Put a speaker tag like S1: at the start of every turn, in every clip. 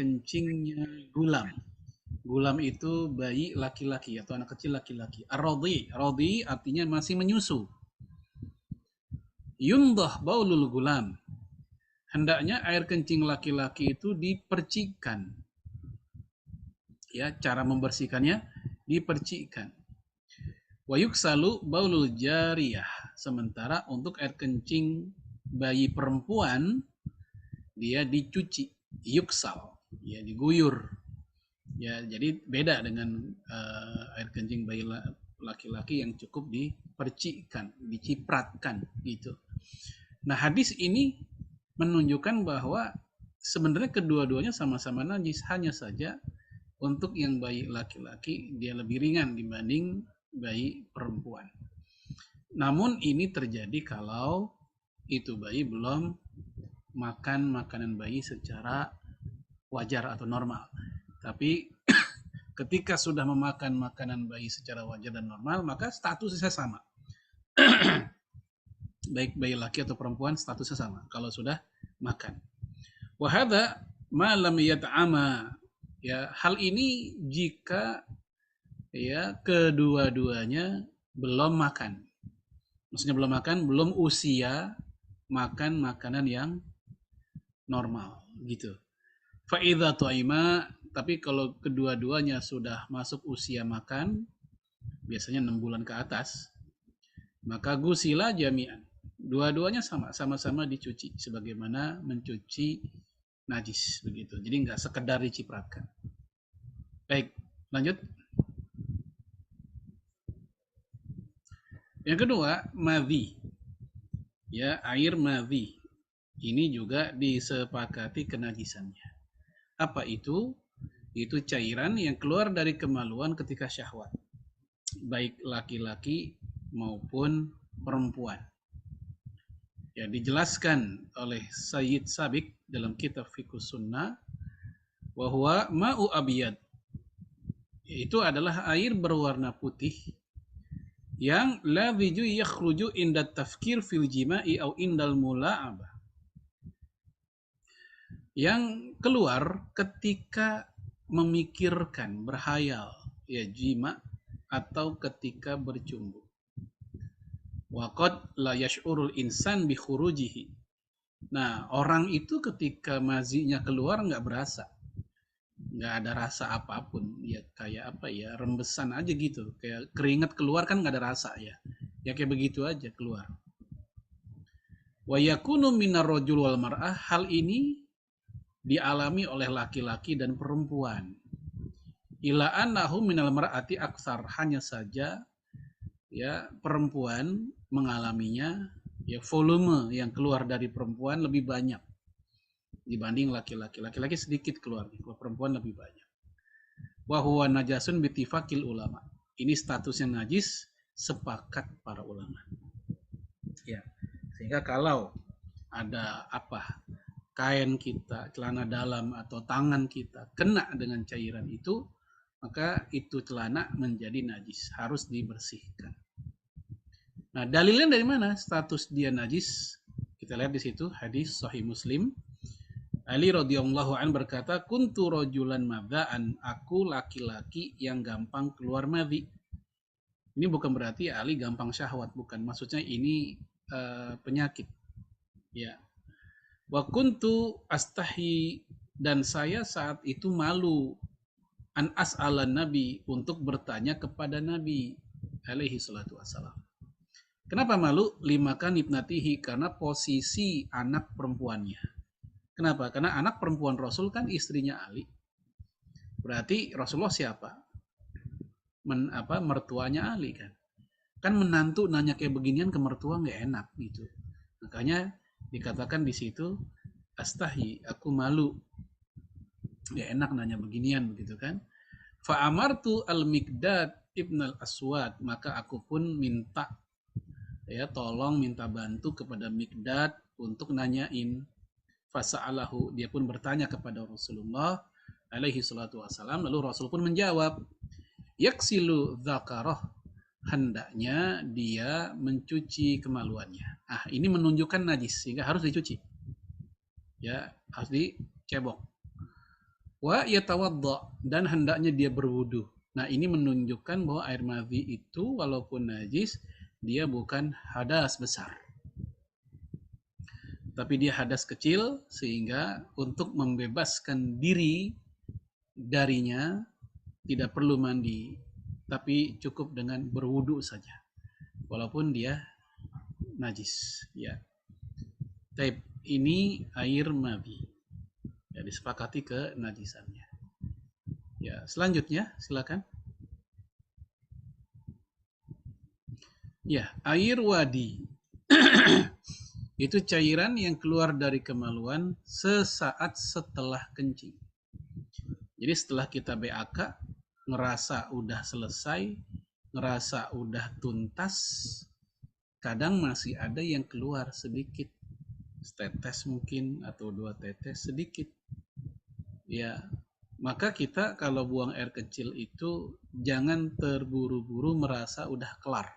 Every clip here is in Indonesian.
S1: kencingnya gulam. Gulam itu bayi laki-laki atau anak kecil laki-laki. Ar-radhi, radhi artinya masih menyusu. Yundah baulul gulam. Hendaknya air kencing laki-laki itu dipercikkan. Ya, cara membersihkannya dipercikkan. Wa yuksalu baulul jariyah. Sementara untuk air kencing bayi perempuan dia dicuci, yuksal, ya diguyur. Ya, jadi beda dengan air kencing bayi laki-laki yang cukup dipercikkan, dicipratkan gitu. Nah, hadis ini menunjukkan bahwa sebenarnya kedua-duanya sama-sama najis, hanya saja untuk yang bayi laki-laki dia lebih ringan dibanding bayi perempuan. Namun ini terjadi kalau itu bayi belum makan makanan bayi secara wajar atau normal. Tapi ketika sudah memakan makanan bayi secara wajar dan normal, maka statusnya sama. Baik bayi laki atau perempuan statusnya sama kalau sudah makan. Wahada malam yat'ama. Ya, hal ini jika ya kedua-duanya belum makan. Maksudnya belum makan, belum usia makan makanan yang normal gitu. Fa'idha tu'ima, tapi kalau kedua-duanya sudah masuk usia makan, biasanya 6 bulan ke atas, maka gusila jami'an. Dua-duanya sama-sama dicuci sebagaimana mencuci najis begitu. Jadi nggak sekedar dicipratkan. Baik, lanjut. Yang kedua, madhi. Ya, air madhi. Ini juga disepakati kenajisannya. Apa itu? Itu cairan yang keluar dari kemaluan ketika syahwat. Baik laki-laki maupun perempuan. Ya, dijelaskan oleh Sayyid Sabiq dalam kitab Fiqh Sunnah bahwa ma'u abiyad, itu adalah air berwarna putih yang la biju yakhruju inda tafkir fil jima'i au indal mula'abah, yang keluar ketika memikirkan, berhayal, ya jima, atau ketika bercumbu. Waqad la yash'urul insan bi khurujihi. Nah, orang itu ketika mazinya keluar nggak berasa, nggak ada rasa apapun, ya kayak apa ya, rembesan aja gitu, kayak keringat keluar kan nggak ada rasa ya, ya kayak begitu aja keluar. Wa yakunu minar rajul wal mar'ah, hal ini dialami oleh laki-laki dan perempuan. Ila annahu minal mar'ati aksar, hanya saja ya perempuan mengalaminya, ya volume yang keluar dari perempuan lebih banyak dibanding laki-laki. Laki-laki sedikit keluar, kalau perempuan lebih banyak. Wa huwa najasun bitifakil ulama. Ini statusnya najis sepakat para ulama. Ya. Sehingga kalau ada apa, kain kita, celana dalam atau tangan kita kena dengan cairan itu, maka itu celana menjadi najis, harus dibersihkan. Nah, dalilnya dari mana status dia najis? Kita lihat di situ hadis Sahih Muslim. Ali radhiyallahu an berkata, kuntu rajulan madaan, aku laki-laki yang gampang keluar madhi. Ini bukan berarti Ali gampang syahwat, bukan. Maksudnya ini penyakit. Ya. Wa kuntu astahi, dan saya saat itu malu an as'alan nabi, untuk bertanya kepada Nabi alaihi salatu wassalam. Kenapa malu? Limakan ibnatihi, karena posisi anak perempuannya. Kenapa? Karena anak perempuan Rasul kan istrinya Ali. Berarti Rasulullah siapa? Mertuanya Ali kan. Kan menantu nanya kayak beginian ke mertua nggak enak gitu. Makanya dikatakan di situ astahi, aku malu. Ya enak nanya beginian begitu kan. Fa amartu al-Miqdad ibn al-Aswad, maka aku pun minta, ya tolong minta bantu kepada Miqdad untuk nanyain. Fasa'alahu, dia pun bertanya kepada Rasulullah alaihi salatu wassalam, lalu Rasul pun menjawab, yaksilu dzakaroh, hendaknya dia mencuci kemaluannya. Ah, ini menunjukkan najis sehingga harus dicuci. Ya, harus dicebok. Wa yatawadda, dan hendaknya dia berwudu. Nah, ini menunjukkan bahwa air madhi itu walaupun najis, dia bukan hadas besar, tapi dia hadas kecil, sehingga untuk membebaskan diri darinya tidak perlu mandi, tapi cukup dengan berwudu saja walaupun dia najis, ya. Taib, ini air madhi, ya, disepakati ke najisannya. Ya, selanjutnya silakan. Ya, air wadi itu cairan yang keluar dari kemaluan sesaat setelah kencing. Jadi setelah kita BAK, ngerasa udah selesai, ngerasa udah tuntas, kadang masih ada yang keluar sedikit, setetes mungkin atau 2 tetes sedikit. Ya, maka kita kalau buang air kecil itu jangan terburu-buru merasa udah kelar.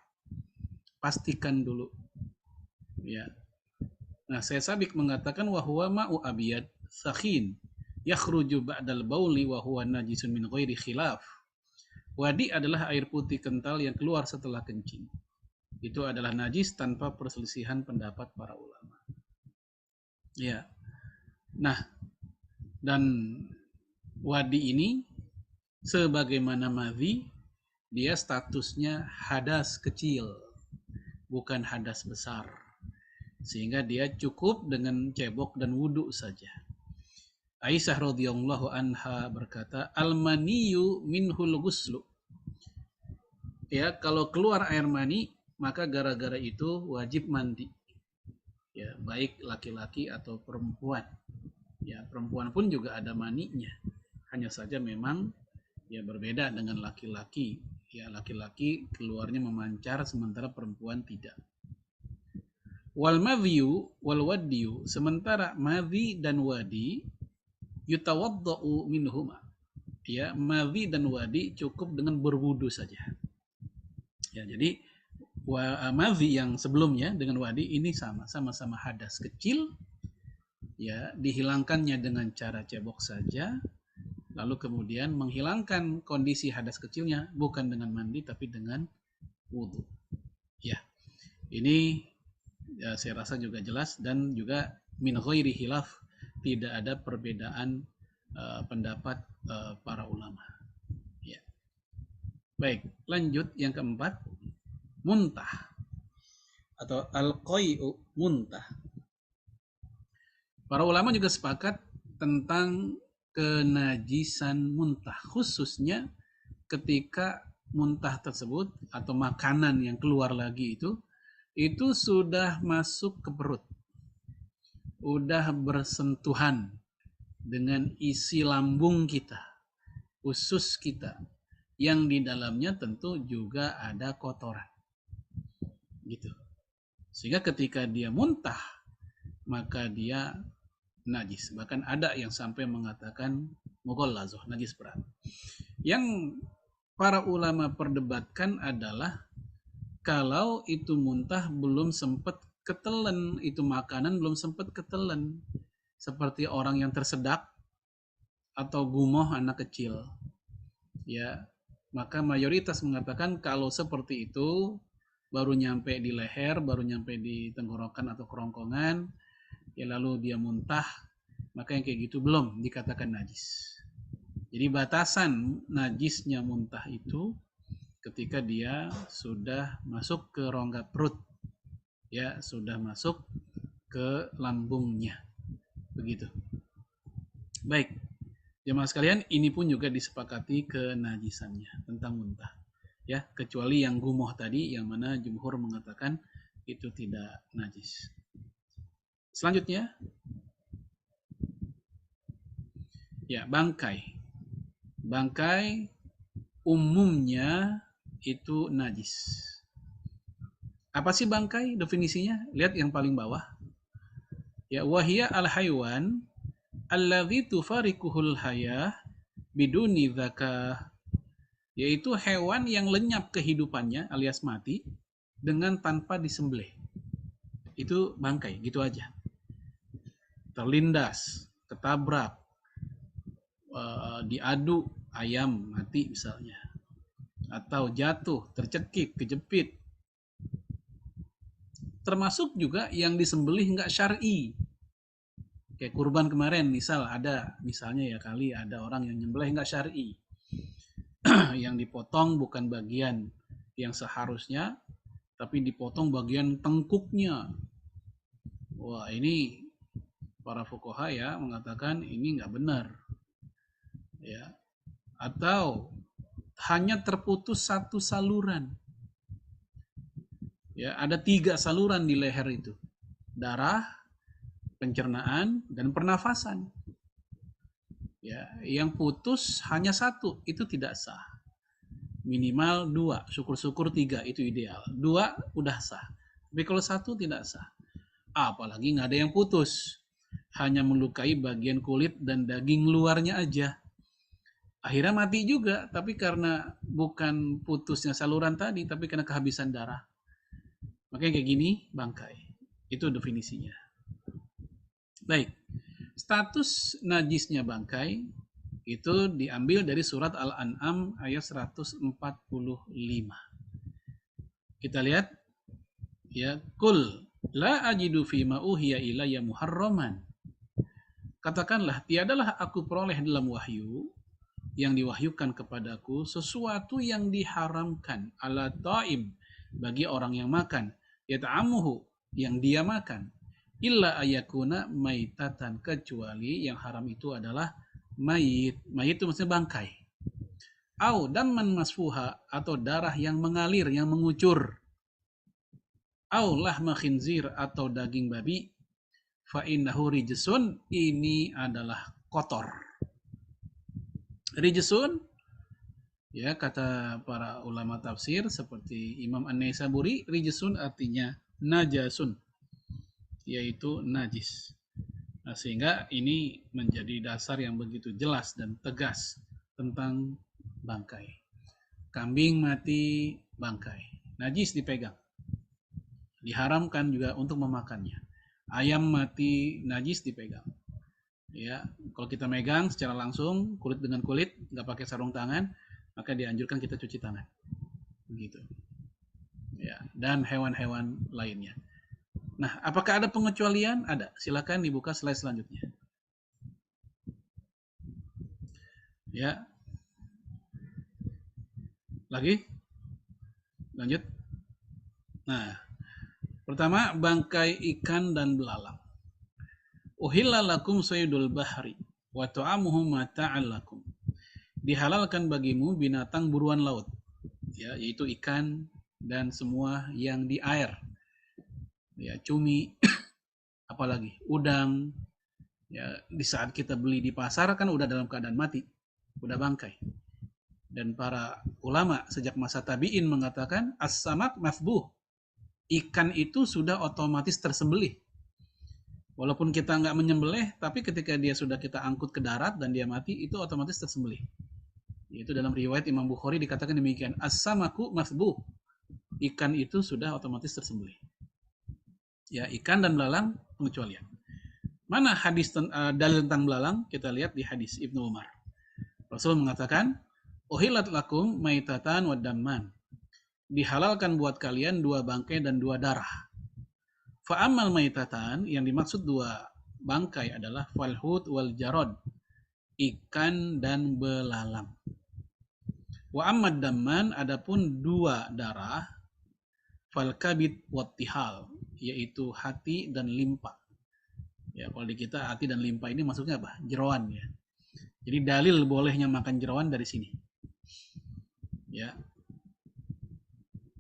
S1: Pastikan dulu. Ya. Nah, saya Sabik mengatakan wahwa ma'u abiyad sakhin yakhruju ba'dal bauli wa huwa najisun min ghairi khilaf. Wadi adalah air putih kental yang keluar setelah kencing. Itu adalah najis tanpa perselisihan pendapat para ulama. Ya. Nah, dan wadi ini sebagaimana madhi, dia statusnya hadas kecil, bukan hadas besar. Sehingga dia cukup dengan cebok dan wudhu saja. Aisyah radhiyallahu anha berkata, al-maniyu minhul ghuslu. Ya, kalau keluar air mani, maka gara-gara itu wajib mandi. Ya, baik laki-laki atau perempuan. Ya, perempuan pun juga ada maninya. Hanya saja memang ya berbeda dengan laki-laki. Ya, laki-laki keluarnya memancar sementara perempuan tidak. Wal madhiyu wal wadiyu, sementara madhi dan wadi yutawaddau minhuma. Ya, madhi dan wadi cukup dengan berwudu saja. Ya, jadi madhi yang sebelumnya dengan wadi ini sama-sama hadas kecil. Ya, dihilangkannya dengan cara cebok saja. Lalu kemudian menghilangkan kondisi hadas kecilnya bukan dengan mandi tapi dengan wudu. Ya. Ini ya, saya rasa juga jelas, dan juga min ghairi khilaf, tidak ada perbedaan pendapat para ulama. Ya. Baik, lanjut yang keempat, muntah atau al-qai'u, muntah. Para ulama juga sepakat tentang kenajisan muntah, khususnya ketika muntah tersebut atau makanan yang keluar lagi itu sudah masuk ke perut, udah bersentuhan dengan isi lambung kita, usus kita, yang di dalamnya tentu juga ada kotoran, gitu. Sehingga ketika dia muntah, maka dia najis. Bahkan ada yang sampai mengatakan mughallazoh, najis berat. Yang para ulama perdebatkan adalah kalau itu muntah belum sempat ketelen, itu makanan belum sempat ketelen, seperti orang yang tersedak atau gumoh anak kecil, ya, maka mayoritas mengatakan kalau seperti itu baru nyampe di leher, baru nyampe di tenggorokan atau kerongkongan, ya lalu dia muntah, maka yang kayak gitu belum dikatakan najis. Jadi batasan najisnya muntah itu ketika dia sudah masuk ke rongga perut, ya, sudah masuk ke lambungnya, begitu. Baik, jemaah sekalian, ini pun juga disepakati kenajisannya tentang muntah, ya, kecuali yang gumoh tadi, yang mana jumhur mengatakan itu tidak najis. Selanjutnya, ya, bangkai. Bangkai umumnya itu najis. Apa sih bangkai definisinya? Lihat yang paling bawah. Ya, wahia al-haywan alladzi tufarikuhul hayah biduni dzakah, yaitu hewan yang lenyap kehidupannya alias mati dengan tanpa disembelih. Itu bangkai, gitu aja. Terlindas, ketabrak, diadu ayam mati misalnya, atau jatuh, tercekik, kejepit. Termasuk juga yang disembelih nggak syar'i. Kayak kurban kemarin, misalnya ya kali ada orang yang nyembelih nggak syar'i. Yang dipotong bukan bagian yang seharusnya, tapi dipotong bagian tengkuknya. Wah, ini para fuqaha ya mengatakan ini nggak benar. Ya. Atau hanya terputus satu saluran. Ya, ada 3 saluran di leher itu. Darah, pencernaan, dan pernafasan. Ya, yang putus hanya 1, itu tidak sah. Minimal 2, syukur-syukur 3, itu ideal. 2 udah sah. Tapi kalau 1 tidak sah. Apalagi nggak ada yang putus. Hanya melukai bagian kulit dan daging luarnya aja. Akhirnya mati juga, tapi karena bukan putusnya saluran tadi, tapi karena kehabisan darah. Makanya kayak gini, bangkai. Itu definisinya. Baik, status najisnya bangkai itu diambil dari surat Al-An'am ayat 145. Kita lihat, ya, kul la ajidu fima uhiya ilayya muharraman. Katakanlah, tiadalah aku peroleh dalam wahyu yang diwahyukan kepadaku sesuatu yang diharamkan ala ta'im bagi orang yang makan, yata'amuhu yang dia makan, illa ayakuna maitatan, kecuali yang haram itu adalah mayit. Mayit itu maksudnya bangkai. Au damman masfuha, atau darah yang mengalir, yang mengucur. Au lahma khinzir, atau daging babi. Fa innahu rijsun, ini adalah kotor. Rijsun, ya, kata para ulama tafsir seperti Imam An-Naisaburi, rijsun artinya najasun, yaitu najis. Nah, sehingga ini menjadi dasar yang begitu jelas dan tegas tentang bangkai. Kambing mati, bangkai, najis dipegang. Diharamkan juga untuk memakannya. Ayam mati, najis dipegang. Ya, kalau kita megang secara langsung kulit dengan kulit, nggak pakai sarung tangan, maka dianjurkan kita cuci tangan. Begitu. Ya, dan hewan-hewan lainnya. Nah, apakah ada pengecualian? Ada. Silakan dibuka slide selanjutnya. Ya. Lagi? Lanjut. Nah, pertama, bangkai ikan dan belalang. Uhilla lakum saydul bahri wa ta'amuhu mata'al lakum. Dihalalkan bagimu binatang buruan laut, ya, yaitu ikan dan semua yang di air. Ya, cumi, apalagi udang. Ya, di saat kita beli di pasar kan udah dalam keadaan mati, udah bangkai. Dan para ulama sejak masa tabi'in mengatakan as-samak mafbuh. Ikan itu sudah otomatis tersembelih. Walaupun kita nggak menyembelih, tapi ketika dia sudah kita angkut ke darat dan dia mati, itu otomatis tersembelih. Itu dalam riwayat Imam Bukhari dikatakan demikian, as-samaku masbuh. Ikan itu sudah otomatis tersembelih. Ya, ikan dan belalang pengecualian. Mana hadis dalil tentang belalang? Kita lihat di hadis Ibnu Umar. Rasul mengatakan, "Uhillat lakum maitatan wa damman." Dihalalkan buat kalian 2 bangkai dan 2 darah. Fa'amal maitatan, yang dimaksud 2 bangkai adalah falhut wal jarod, ikan dan belalang. Wa ammad damman, adapun 2 darah, fal kabid wat tihal, yaitu hati dan limpa. Ya, kalau di kita hati dan limpa ini maksudnya apa? Jeroan, ya. Jadi dalil bolehnya makan jeroan dari sini. Ya.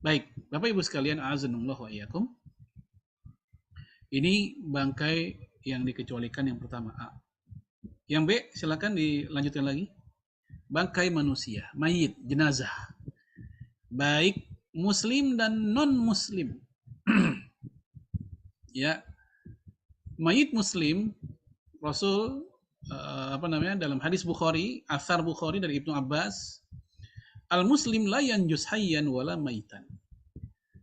S1: Baik, Bapak Ibu sekalian, a'azanallahu wa iyyakum. Ini bangkai yang dikecualikan yang pertama, A. Yang B, silakan dilanjutkan lagi. Bangkai manusia, mayit, jenazah. Baik muslim dan non-muslim. Ya. Mayit muslim, Rasul dalam hadis Bukhari, asar Bukhari dari Ibnu Abbas, al-muslim la yanjus hayyan wala maitan.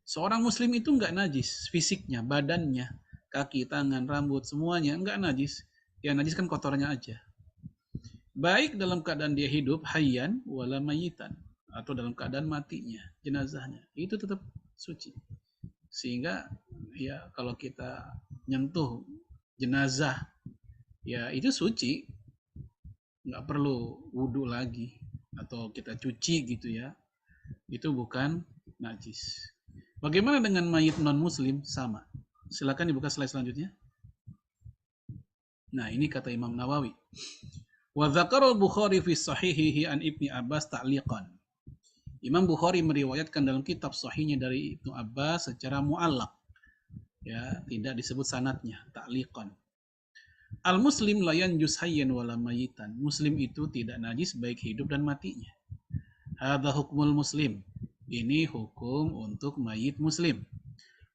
S1: Seorang muslim itu enggak najis fisiknya, badannya, kaki, tangan, rambut, semuanya enggak najis. Yang najis kan kotornya aja. baik dalam keadaan dia hidup hayyan wala mayitan, atau dalam keadaan matinya jenazahnya, itu tetap suci. Sehingga ya kalau kita nyentuh jenazah ya itu suci, nggak perlu wudhu lagi atau kita cuci gitu ya, itu bukan najis. Bagaimana dengan mayit non muslim? Sama. Silakan dibuka slide selanjutnya. Nah, ini kata Imam Nawawi. Wa dzakara al-Bukhari fi sahihihi an Ibni Abbas ta'liqan. Imam Bukhari meriwayatkan dalam kitab sahihnya dari Ibnu Abbas secara muallaq. Ya, tidak disebut sanadnya, ta'liqan. Al-muslim la yanjus hayyan wala mayitan. Muslim itu tidak najis baik hidup dan matinya. Hadza hukmul muslim. Ini hukum untuk mayit muslim.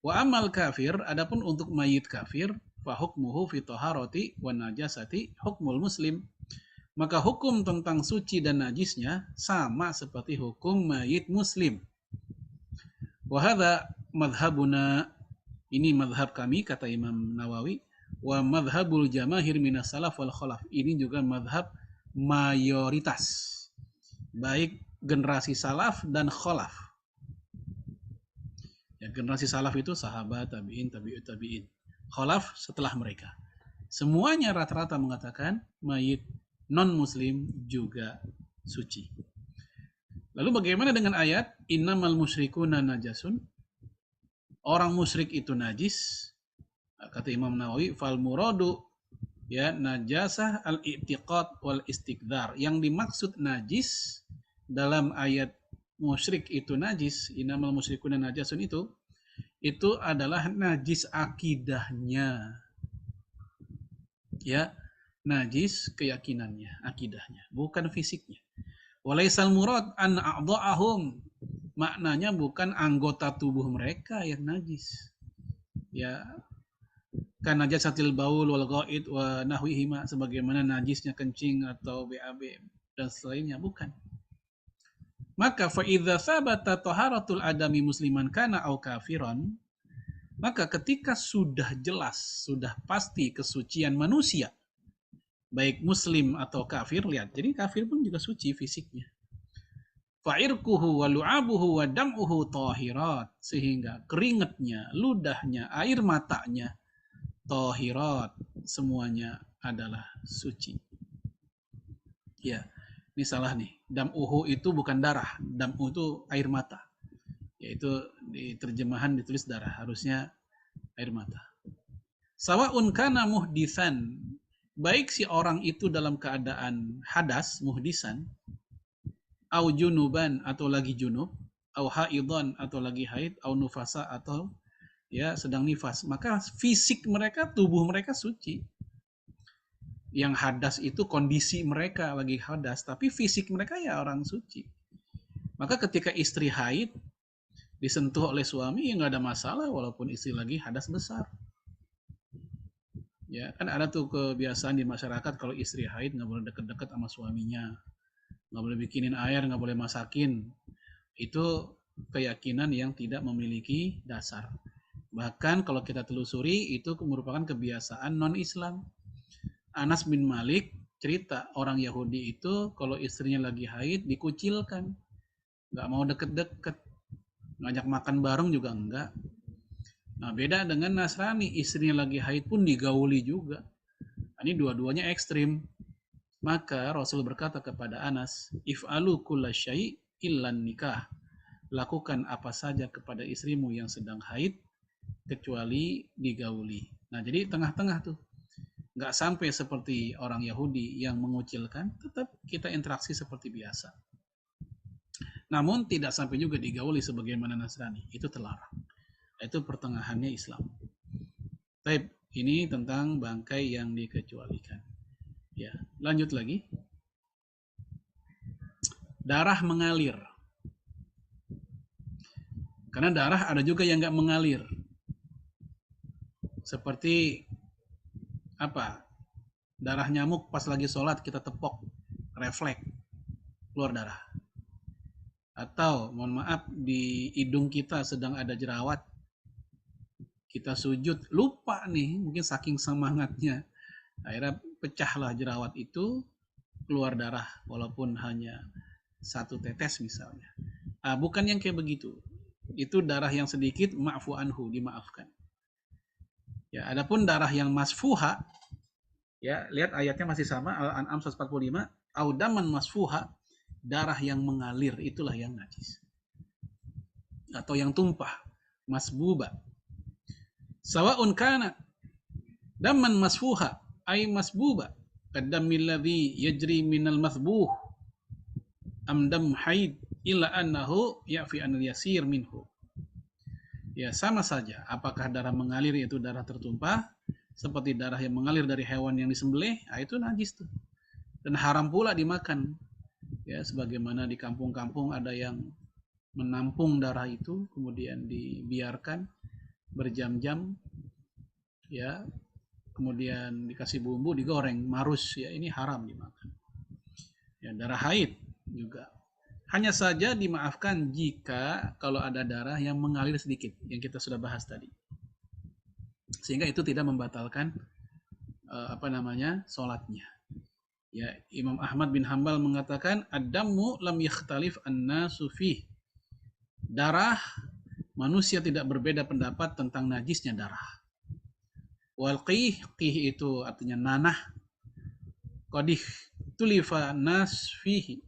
S1: Wa amal kafir, adapun untuk mayit kafir, fa hukmuhu fi taharati wa najasati hukmul muslim. Maka hukum tentang suci dan najisnya sama seperti hukum mayit muslim. Wa hadza madhhabuna, ini madhab kami kata Imam Nawawi, wa madhabul jamahir minas salaf wal khalaf. Ini juga madhab mayoritas baik generasi salaf dan khalaf. Ya, generasi salaf itu sahabat, tabi'in, tabi'ut tabi'in. Khalaf setelah mereka. Semuanya rata-rata mengatakan mayit non-muslim juga suci. Lalu bagaimana dengan ayat innamal musyrikuna najasun? Orang musyrik itu najis. Kata Imam Nawawi, fal muradu ya najasah al-i'tiqad wal istiqdar. Yang dimaksud najis dalam ayat musyrik itu najis, innamal musyrikuna najasun itu adalah najis akidahnya. Ya, najis keyakinannya, akidahnya, bukan fisiknya. Walaisal murad an a'dha'ahum, maknanya bukan anggota tubuh mereka yang najis. Ya, kan najasatil baul wal ghaid wa nahwihima, sebagaimana najisnya kencing atau BAB dan selainnya, bukan. Maka fa idza sabata taharatul adami musliman kana au kafiran, maka ketika sudah jelas, sudah pasti kesucian manusia, baik muslim atau kafir, lihat, jadi kafir pun juga suci fisiknya. Fa'irkuhu wa lu'abuhu wa dam'uhu tahirat, sehingga keringatnya, ludahnya, air matanya tahirat, semuanya adalah suci. Ya, ini salah nih. Dam'uhu itu bukan darah, dam'u itu air mata. Yaitu di terjemahan ditulis darah, harusnya air mata. Sawa'un kana muhdisan, baik si orang itu dalam keadaan hadas, muhdisan, au junuban atau lagi junub, au haidon atau lagi haid, au nufasa atau ya sedang nifas, maka fisik mereka, tubuh mereka suci. Yang hadas itu kondisi mereka lagi hadas, tapi fisik mereka ya orang suci. Maka ketika istri haid disentuh oleh suami ya nggak ada masalah, walaupun istri lagi hadas besar. Ya kan ada tuh kebiasaan di masyarakat kalau istri haid nggak boleh deket-deket sama suaminya, nggak boleh bikinin air, nggak boleh masakin. Itu keyakinan yang tidak memiliki dasar. Bahkan kalau kita telusuri itu merupakan kebiasaan non-Islam. Anas bin Malik cerita orang Yahudi itu kalau istrinya lagi haid dikucilkan, nggak mau deket-deket, ngajak makan bareng juga enggak. Nah beda dengan Nasrani, istrinya lagi haid pun digauli juga. Ini dua-duanya ekstrim. Maka Rasul berkata kepada Anas, if'alu kulla syai' illan nikah. Lakukan apa saja kepada istrimu yang sedang haid kecuali digauli. Nah jadi tengah-tengah tuh, nggak sampai seperti orang Yahudi yang mengucilkan, tetap kita interaksi seperti biasa. Namun tidak sampai juga digauli sebagaimana Nasrani, itu terlarang. Itu pertengahannya Islam. Baik, ini tentang bangkai yang dikecualikan. Ya, lanjut lagi. Darah mengalir. Karena darah ada juga yang nggak mengalir. Seperti apa? Darah nyamuk pas lagi sholat kita tepok, refleks, keluar darah. Atau mohon maaf di hidung kita sedang ada jerawat, kita sujud lupa nih, mungkin saking semangatnya akhirnya pecahlah jerawat itu, keluar darah walaupun hanya satu tetes misalnya. Bukan yang kayak begitu. Itu darah yang sedikit, ma'fu anhu, dimaafkan. Ya, adapun darah yang masfuha, ya, lihat ayatnya masih sama, Al-An'am 145, audaman masfuha, darah yang mengalir, itulah yang najis. Atau yang tumpah, masbuba. Sawa'un kana daman masfuha, ay masbuba, kadamil ladhi yajri minal masbuh, amdam haid, illa annahu ya'fi anil yasir minhu. Ya, sama saja. Apakah darah mengalir yaitu darah tertumpah, seperti darah yang mengalir dari hewan yang disembelih, itu najis tuh. Dan haram pula dimakan. Ya, sebagaimana di kampung-kampung ada yang menampung darah itu, kemudian dibiarkan berjam-jam, ya, kemudian dikasih bumbu, digoreng, marus, ya, ini haram dimakan. Ya, darah haid juga. Hanya saja dimaafkan jika kalau ada darah yang mengalir sedikit, yang kita sudah bahas tadi. Sehingga itu tidak membatalkan sholatnya. Ya, Imam Ahmad bin Hambal mengatakan ad-dammu lam yakhtalif an-nasu fih. Darah, manusia tidak berbeda pendapat tentang najisnya darah. Wal qih itu artinya nanah. Qadih tulifa nas fihi,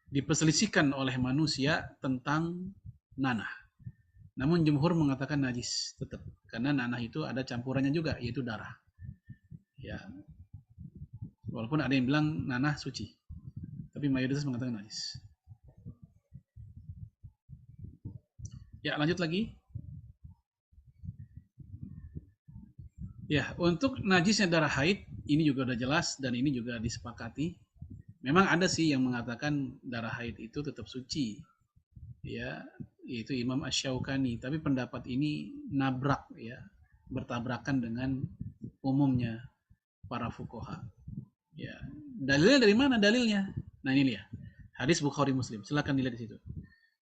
S1: diperselisihkan oleh manusia tentang nanah. Namun jumhur mengatakan najis tetap, karena nanah itu ada campurannya juga, yaitu darah. Ya, walaupun ada yang bilang nanah suci, tapi mayoritas mengatakan najis. Ya, lanjut lagi. Ya, untuk najisnya darah haid ini juga udah jelas dan ini juga disepakati. Memang ada sih yang mengatakan darah haid itu tetap suci. Ya, yaitu Imam Asy-Syaukani, tapi pendapat ini nabrak, ya, bertabrakan dengan umumnya para fuqaha. Ya, dalilnya dari mana dalilnya? Nah, ini dia. Hadis Bukhari Muslim. Silakan dilihat di situ.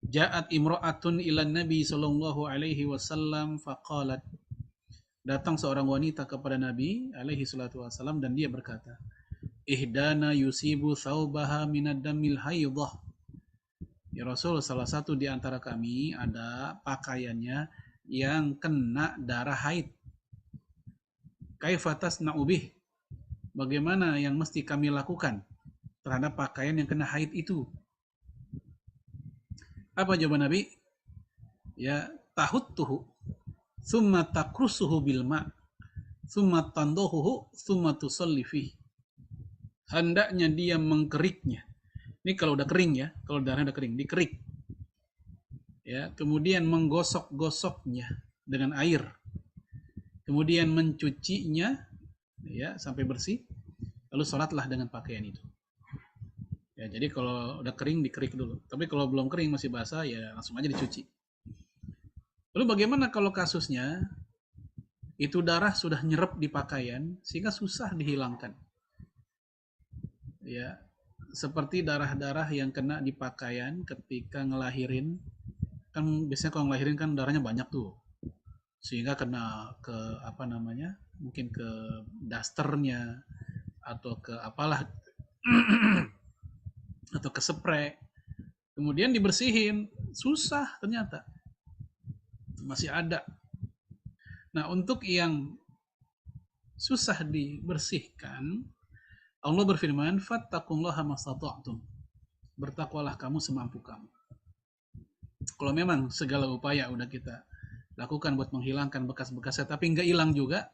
S1: Ja'at imra'atun ilan Nabi sallallahu alaihi wasallam faqalat. Datang seorang wanita kepada Nabi alaihi salatu wasallam dan dia berkata, ihdana yusibu thawbaha minad damil haidhah. Ya Rasul, salah satu di antara kami ada pakaiannya yang kena darah haid. Kaifa tasna'u bih? Bagaimana yang mesti kami lakukan terhadap pakaian yang kena haid itu? Apa jawaban Nabi? Ya, tahuttuhu summa takrusuhu bil ma' summa tandahuhu summa tusalli fih. Hendaknya dia mengkeriknya. Ini kalau udah kering, ya, kalau darahnya udah kering, dikerik. Ya, kemudian menggosok-gosoknya dengan air. Kemudian mencucinya, ya, sampai bersih. Lalu sholatlah dengan pakaian itu. Ya, jadi kalau udah kering dikerik dulu. Tapi kalau belum kering masih basah, ya langsung aja dicuci. Lalu bagaimana kalau kasusnya itu darah sudah nyerap di pakaian sehingga susah dihilangkan? Ya, seperti darah-darah yang kena di pakaian ketika ngelahirin, kan biasanya kalau ngelahirin kan darahnya banyak tuh, sehingga kena ke mungkin ke dasternya atau ke apalah atau ke spray, kemudian dibersihin susah, ternyata masih ada. Nah, untuk yang susah dibersihkan, Allah berfirman, fattaqullaha mastata'tum. Bertakwalah kamu semampu kamu. Kalau memang segala upaya udah kita lakukan buat menghilangkan bekas-bekasnya tapi nggak hilang juga,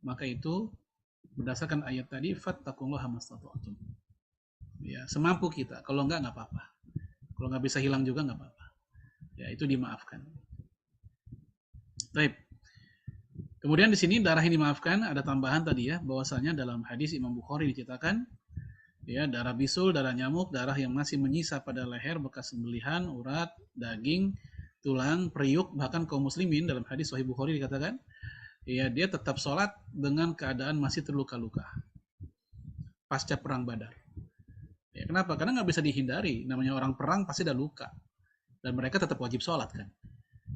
S1: maka itu berdasarkan ayat tadi, fattaqullaha mastata'tum. Ya, semampu kita. Kalau nggak apa-apa. Kalau nggak bisa hilang juga nggak apa-apa. Ya, itu dimaafkan. Baik. Kemudian di sini darah yang dimaafkan ada tambahan tadi, ya, bahwasanya dalam hadis Imam Bukhari diceritakan, ya, darah bisul, darah nyamuk, darah yang masih menyisa pada leher bekas sembelihan, urat, daging, tulang, periuk, bahkan kaum muslimin dalam hadis Sahih Bukhari dikatakan, ya, dia tetap sholat dengan keadaan masih terluka-luka pasca perang Badar. Ya, kenapa? Karena nggak bisa dihindari, namanya orang perang pasti ada luka dan mereka tetap wajib sholat kan.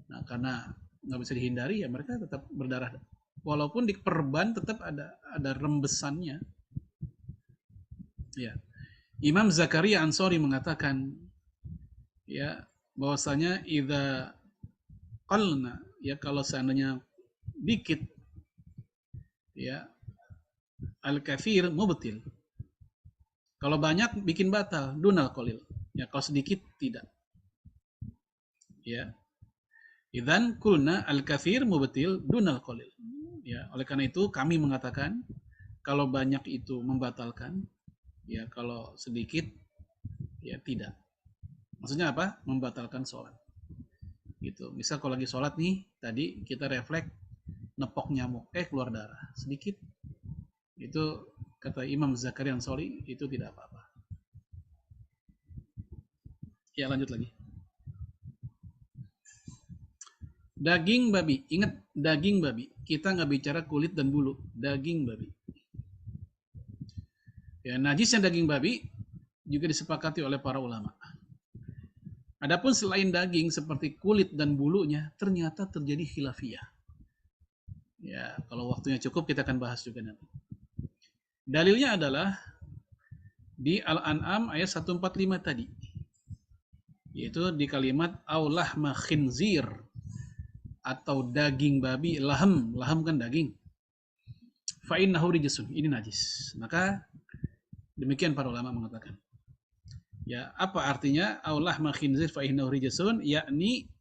S1: Nah, karena nggak bisa dihindari, ya mereka tetap berdarah. Walaupun di perban tetap ada rembesannya. Ya. Imam Zakaria Ansori mengatakan ya bahwasanya idza qalna, ya kalau seandainya dikit, ya al-kathir mubtil. Kalau banyak bikin batal, dunal qalil. Ya kalau sedikit tidak. Ya. Idzan kulna al-kathir mubtil dunal qalil. Ya, oleh karena itu kami mengatakan kalau banyak itu membatalkan, ya kalau sedikit ya tidak. Maksudnya apa? Membatalkan sholat. Gitu. Misal kalau lagi sholat nih, tadi kita refleks nepok nyamuk, keluar darah sedikit. Itu kata Imam Zakaria Ansori itu tidak apa-apa. Ya lanjut lagi. Daging babi, ingat daging babi. Kita nggak bicara kulit dan bulu, daging babi. Ya, najisnya daging babi juga disepakati oleh para ulama. Adapun selain daging seperti kulit dan bulunya, ternyata terjadi khilafiyah. Ya, kalau waktunya cukup kita akan bahas juga nanti. Dalilnya adalah di Al-An'am ayat 145 tadi. Yaitu di kalimat aulahma khinzir atau daging babi, laham kan daging. Fa innahu rijsun, ini najis. Maka demikian para ulama mengatakan. Ya, apa artinya aulahma khinzir fa innahu rijsun? Yakni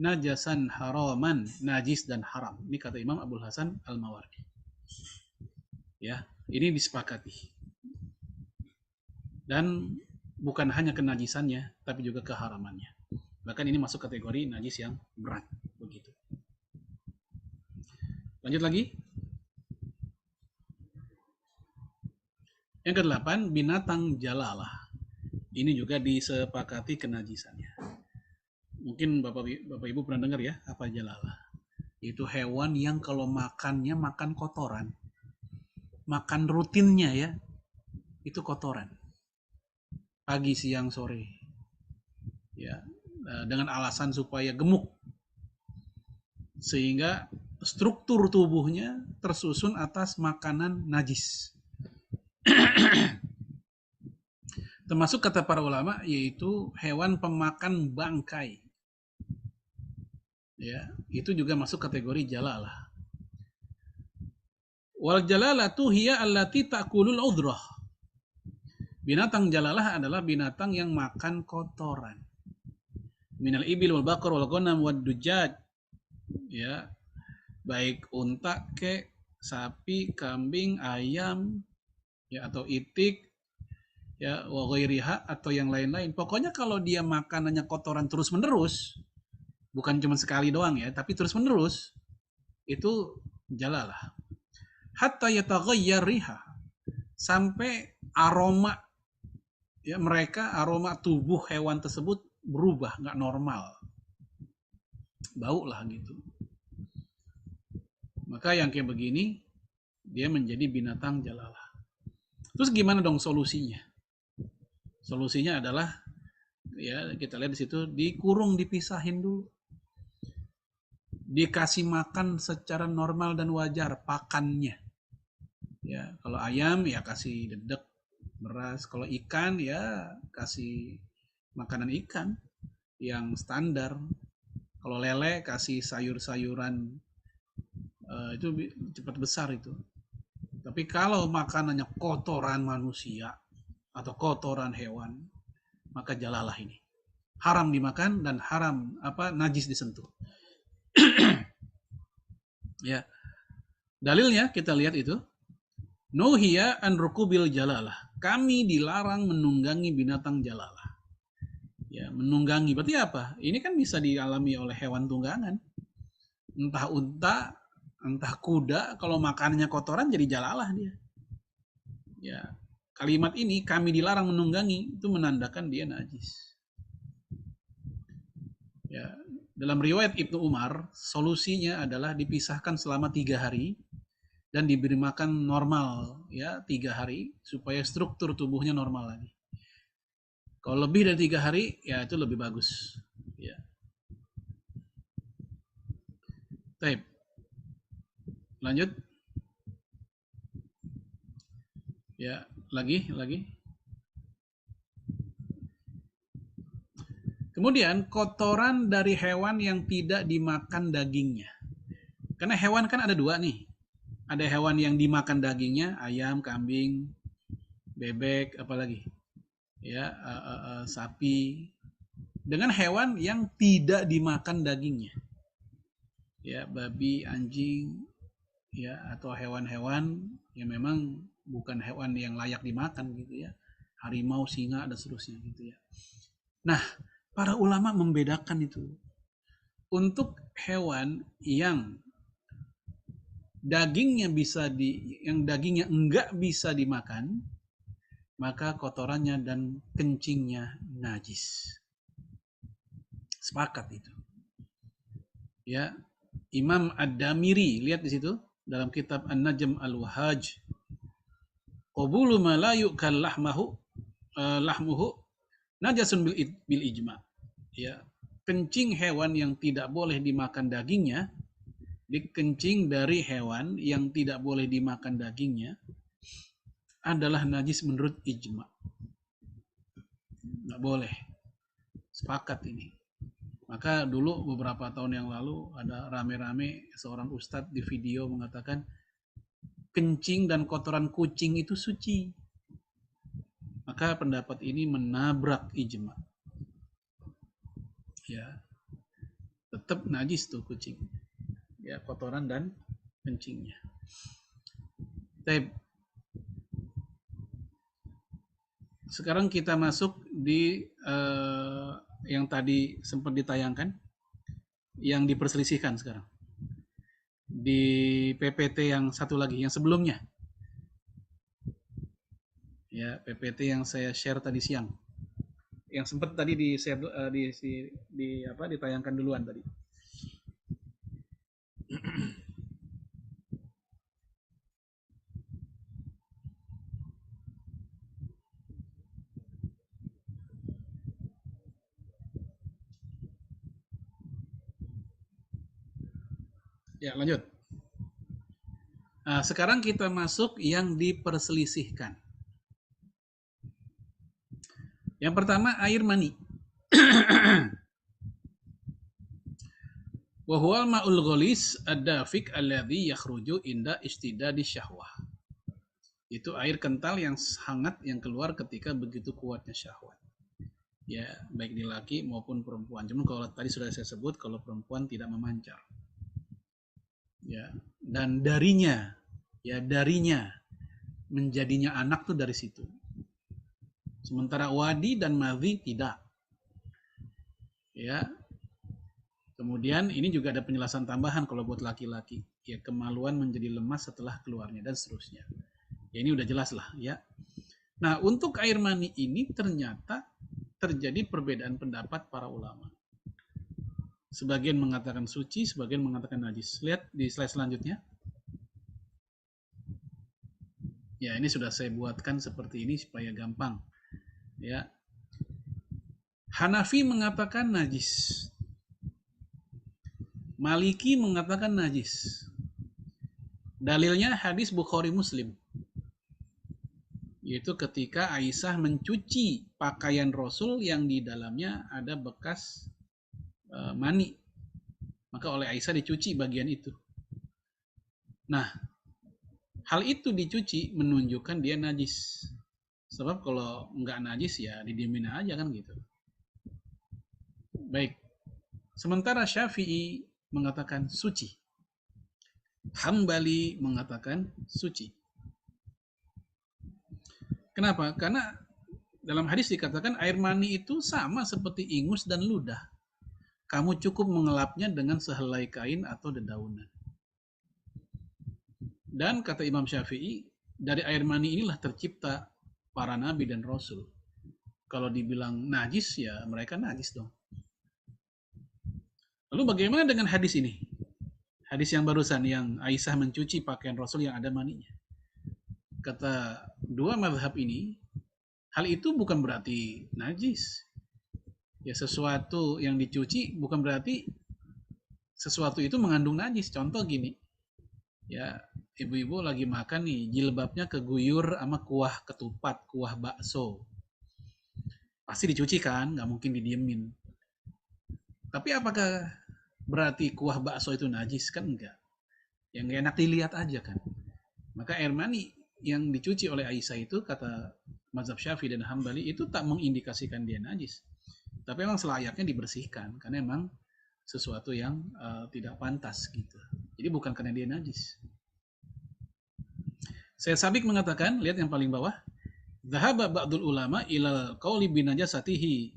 S1: najasan haraman, najis dan haram. Ini kata Imam Abdul Hasan Al-Mawardi. Ya, ini disepakati. Dan bukan hanya kenajisannya, tapi juga keharamannya. Bahkan ini masuk kategori najis yang berat, begitu. Lanjut lagi. Yang ke-8, binatang jalalah. Ini juga disepakati kenajisannya. Mungkin Bapak Ibu pernah dengar ya, apa jalalah? Itu hewan yang kalau makannya makan kotoran. Makan rutinnya ya, itu kotoran. Pagi, siang, sore. Ya, dengan alasan supaya gemuk. Sehingga struktur tubuhnya tersusun atas makanan najis. Termasuk kata para ulama yaitu hewan pemakan bangkai. Ya, itu juga masuk kategori jalalah. Wal jalalatu hiya allati ta'kulul udhrah. Binatang jalalah adalah binatang yang makan kotoran. Minal ibil wal baqar wal ghanam wad dujaj. Ya, baik unta ke sapi, kambing, ayam, ya atau itik, ya wa ghairiha atau yang lain-lain. Pokoknya kalau dia makanannya kotoran terus-menerus, bukan cuma sekali doang ya, tapi terus-menerus, itu jalalah. Hatta yataghayyar riha, sampai aroma ya mereka, aroma tubuh hewan tersebut berubah, nggak normal. Bau lah gitu. Maka yang kayak begini, dia menjadi binatang jalalah. Terus gimana dong solusinya? Solusinya adalah ya kita lihat di situ dikurung, dipisahin dulu. Dikasih makan secara normal dan wajar pakannya. Ya, kalau ayam ya kasih dedek, beras. Kalau ikan ya kasih makanan ikan yang standar. Kalau lele kasih sayur-sayuran, itu cepat besar itu. Tapi kalau makanannya kotoran manusia atau kotoran hewan, maka jalalah ini. Haram dimakan dan haram najis disentuh. Ya. Dalilnya kita lihat itu. Nuhiya an rukubil jalalah. Kami dilarang menunggangi binatang jalalah. Ya, menunggangi berarti apa? Ini kan bisa dialami oleh hewan tunggangan. Entah unta, entah kuda, kalau makanannya kotoran jadi jalalah dia. Ya, kalimat ini kami dilarang menunggangi itu menandakan dia najis. Ya, dalam riwayat Ibnu Umar, solusinya adalah dipisahkan selama 3 hari dan diberi makan normal ya 3 hari supaya struktur tubuhnya normal lagi. Kalau lebih dari 3 hari ya itu lebih bagus. Ya. Baik. Lanjut. Ya, lagi. Kemudian kotoran dari hewan yang tidak dimakan dagingnya. Karena hewan kan ada dua nih. Ada hewan yang dimakan dagingnya, ayam, kambing, bebek, apalagi ya, sapi. Dengan hewan yang tidak dimakan dagingnya, ya babi, anjing, ya atau hewan-hewan yang memang bukan hewan yang layak dimakan gitu ya, harimau, singa dan seterusnya gitu ya. Nah, para ulama membedakan itu. Untuk hewan yang dagingnya enggak bisa dimakan, maka kotorannya dan kencingnya najis. Sepakat itu. Ya, Imam Ad-Damiri, lihat di situ dalam kitab An-Najm Al-Wahaj, qabulu ma la yu'kal lahmuhu najasun bil ijma. Ya, kencing hewan yang tidak boleh dimakan dagingnya, dikencing dari hewan yang tidak boleh dimakan dagingnya adalah najis menurut ijma. Nggak boleh. Sepakat ini. Maka dulu beberapa tahun yang lalu ada rame-rame seorang ustadz di video mengatakan kencing dan kotoran kucing itu suci. Maka pendapat ini menabrak ijma. Ya, tetap najis tuh kucing. Ya, kotoran dan kencingnya. Tapi sekarang kita masuk di yang tadi sempat ditayangkan, yang diperselisihkan sekarang di PPT yang satu lagi, yang sebelumnya, ya PPT yang saya share tadi siang, yang sempat tadi di share ditayangkan duluan tadi. Ya, lanjut. Nah, sekarang kita masuk yang diperselisihkan. Yang pertama, air mani. Wa huwal ma'ul ghalis ad-dafiq alladhi yakhruju inda istidadi syahwah. Itu air kental yang hangat yang keluar ketika begitu kuatnya syahwat. Ya, baik di laki maupun perempuan. Cuma kalau tadi sudah saya sebut, kalau perempuan tidak memancar. Ya, dan darinya menjadinya anak tuh dari situ. Sementara wadi dan madhi tidak. Ya. Kemudian ini juga ada penjelasan tambahan kalau buat laki-laki. Ya, kemaluan menjadi lemas setelah keluarnya dan seterusnya. Ya, ini udah jelas lah ya. Nah, untuk air mani ini ternyata terjadi perbedaan pendapat para ulama. Sebagian mengatakan suci, sebagian mengatakan najis. Lihat di slide selanjutnya. Ya, ini sudah saya buatkan seperti ini supaya gampang. Ya. Hanafi mengatakan najis. Maliki mengatakan najis. Dalilnya hadis Bukhari Muslim. Yaitu ketika Aisyah mencuci pakaian Rasul yang di dalamnya ada bekas mani. Maka oleh Aisyah dicuci bagian itu. Nah, hal itu dicuci menunjukkan dia najis. Sebab kalau nggak najis ya didiemin aja kan gitu. Baik. Sementara Syafi'i mengatakan suci. Hambali mengatakan suci. Kenapa? Karena dalam hadis dikatakan air mani itu sama seperti ingus dan ludah. Kamu cukup mengelapnya dengan sehelai kain atau dedaunan. Dan kata Imam Syafi'i, dari air mani inilah tercipta para nabi dan rasul. Kalau dibilang najis ya mereka najis dong. Lalu bagaimana dengan hadis ini? Hadis yang barusan yang Aisyah mencuci pakaian Rasul yang ada maninya. Kata dua mazhab ini, hal itu bukan berarti najis. Ya, sesuatu yang dicuci bukan berarti sesuatu itu mengandung najis. Contoh gini, ya ibu-ibu lagi makan nih, jilbabnya keguyur sama kuah ketupat, kuah bakso. Pasti dicuci kan, nggak mungkin didiemin. Tapi apakah berarti kuah bakso itu najis? Kan enggak. Yang nggak enak dilihat aja kan. Maka air mani yang dicuci oleh Aisyah itu, kata mazhab Syafi'i dan Hambali, itu tak mengindikasikan dia najis. Tapi memang selayaknya dibersihkan karena memang sesuatu yang tidak pantas gitu. Jadi bukan karena dia najis. Sayyid Sabiq mengatakan, lihat yang paling bawah, dhahaba ba'dul ulama ilal qauli binajasatihi.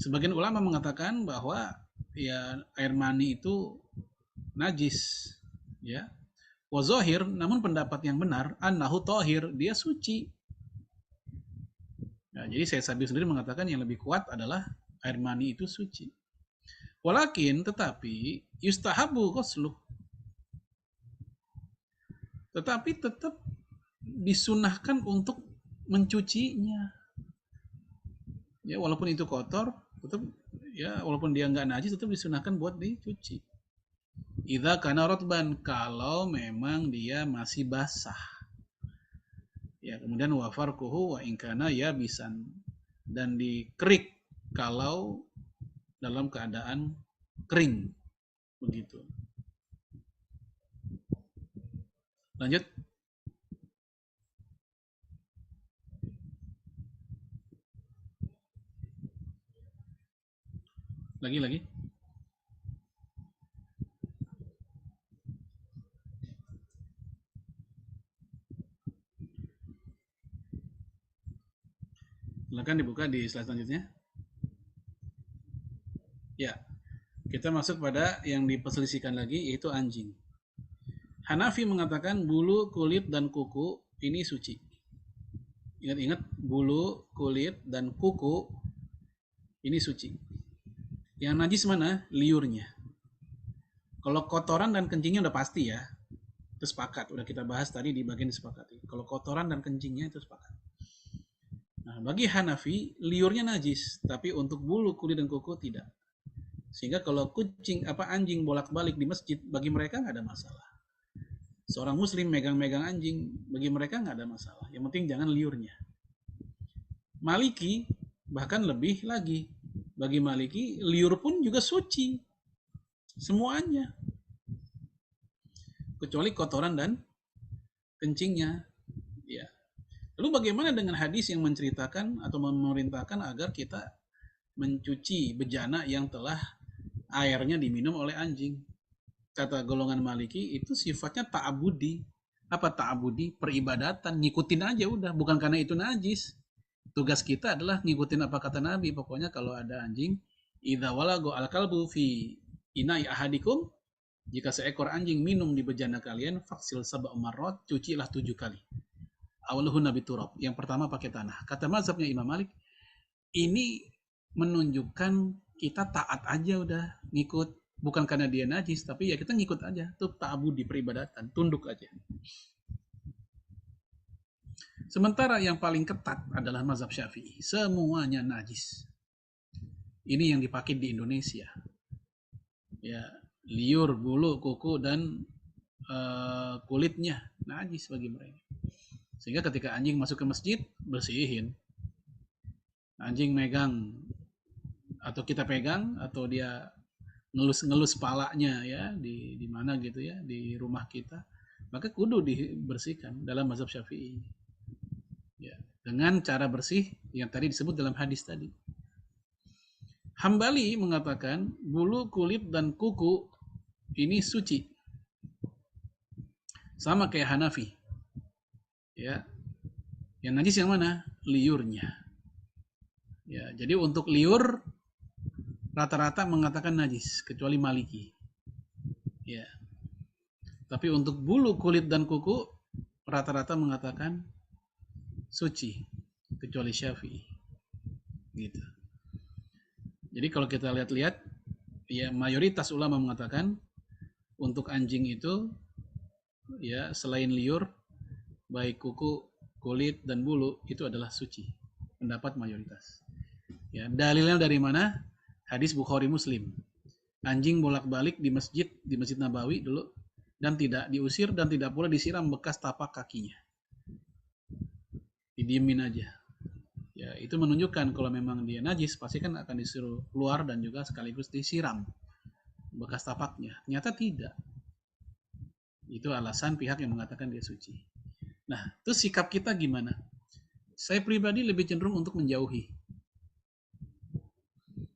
S1: Sebagian ulama mengatakan bahwa ya air mani itu najis, ya. Wa zahir, namun pendapat yang benar, annahu tahir, dia suci. Nah, jadi Sayyid Sabiq sendiri mengatakan yang lebih kuat adalah air mani itu suci. Walakin, tetapi yustahabu ghusluh. Tetapi tetap disunahkan untuk mencucinya. Ya, walaupun itu kotor, tetap ya walaupun dia nggak najis tetap disunahkan buat dicuci. Idza kana rotban, kalau memang dia masih basah. Ya, kemudian wafarkuhu wa ingkana ya bisan, dan dikerik kalau dalam keadaan kering, begitu. Lanjut. Lagi. Silakan dibuka di slide selanjutnya. Ya, kita masuk pada yang diperselisihkan lagi, yaitu anjing. Hanafi mengatakan bulu, kulit, dan kuku ini suci. Ingat-ingat, bulu, kulit, dan kuku ini suci. Yang najis mana? Liurnya. Kalau kotoran dan kencingnya udah pasti ya, itu sepakat. Udah kita bahas tadi di bagian disepakati. Kalau kotoran dan kencingnya itu sepakat. Nah, bagi Hanafi, liurnya najis, tapi untuk bulu, kulit, dan kuku tidak. Sehingga kalau anjing bolak-balik di masjid, bagi mereka nggak ada masalah. Seorang muslim megang-megang anjing, bagi mereka nggak ada masalah. Yang penting jangan liurnya. Maliki bahkan lebih lagi. Bagi Maliki, liur pun juga suci. Semuanya. Kecuali kotoran dan kencingnya. Ya. Lalu bagaimana dengan hadis yang menceritakan atau memerintahkan agar kita mencuci bejana yang telah airnya diminum oleh anjing? Kata golongan Maliki itu sifatnya ta'abudi. Apa ta'abudi? Peribadatan, ngikutin aja udah, bukan karena itu najis. Tugas kita adalah ngikutin apa kata Nabi. Pokoknya kalau ada anjing, idza walago al-kalbu fi inai ahadikum, jika seekor anjing minum di bejana kalian, faksil sab'a marrat, cucilah 7 kali. Awaluhun nabi turab. Yang pertama pakai tanah. Kata mazhabnya Imam Malik, ini menunjukkan kita taat aja udah, ngikut. Bukan karena dia najis, tapi ya kita ngikut aja. Itu ta'abudi, peribadatan, tunduk aja. Sementara yang paling ketat adalah mazhab Syafi'i. Semuanya najis. Ini yang dipakai di Indonesia. Ya, liur, bulu, kuku, dan kulitnya najis bagi mereka. Sehingga ketika anjing masuk ke masjid, bersihin. Anjing megang atau kita pegang atau dia ngelus palanya ya di mana gitu ya di rumah kita, maka kudu dibersihkan dalam mazhab Syafi'i ya, dengan cara bersih yang tadi disebut dalam hadis tadi. Hambali mengatakan bulu, kulit, dan kuku ini suci, sama kayak Hanafi ya. Yang najis yang mana? Liurnya ya. Jadi untuk liur rata-rata mengatakan najis kecuali Maliki ya. Tapi untuk bulu, kulit, dan kuku rata-rata mengatakan suci kecuali Syafi'i gitu. Jadi kalau kita lihat-lihat ya, mayoritas ulama mengatakan untuk anjing itu ya selain liur, baik kuku, kulit, dan bulu itu adalah suci. Pendapat mayoritas. Ya, dalilnya dari mana? Hadis Bukhari Muslim. Anjing bolak-balik di Masjid Nabawi dulu, dan tidak diusir dan tidak pula disiram bekas tapak kakinya. Didiemin aja. Ya, itu menunjukkan kalau memang dia najis pasti kan akan disuruh keluar dan juga sekaligus disiram bekas tapaknya. Ternyata tidak. Itu alasan pihak yang mengatakan dia suci. Nah, terus sikap kita gimana? Saya pribadi lebih cenderung untuk menjauhi.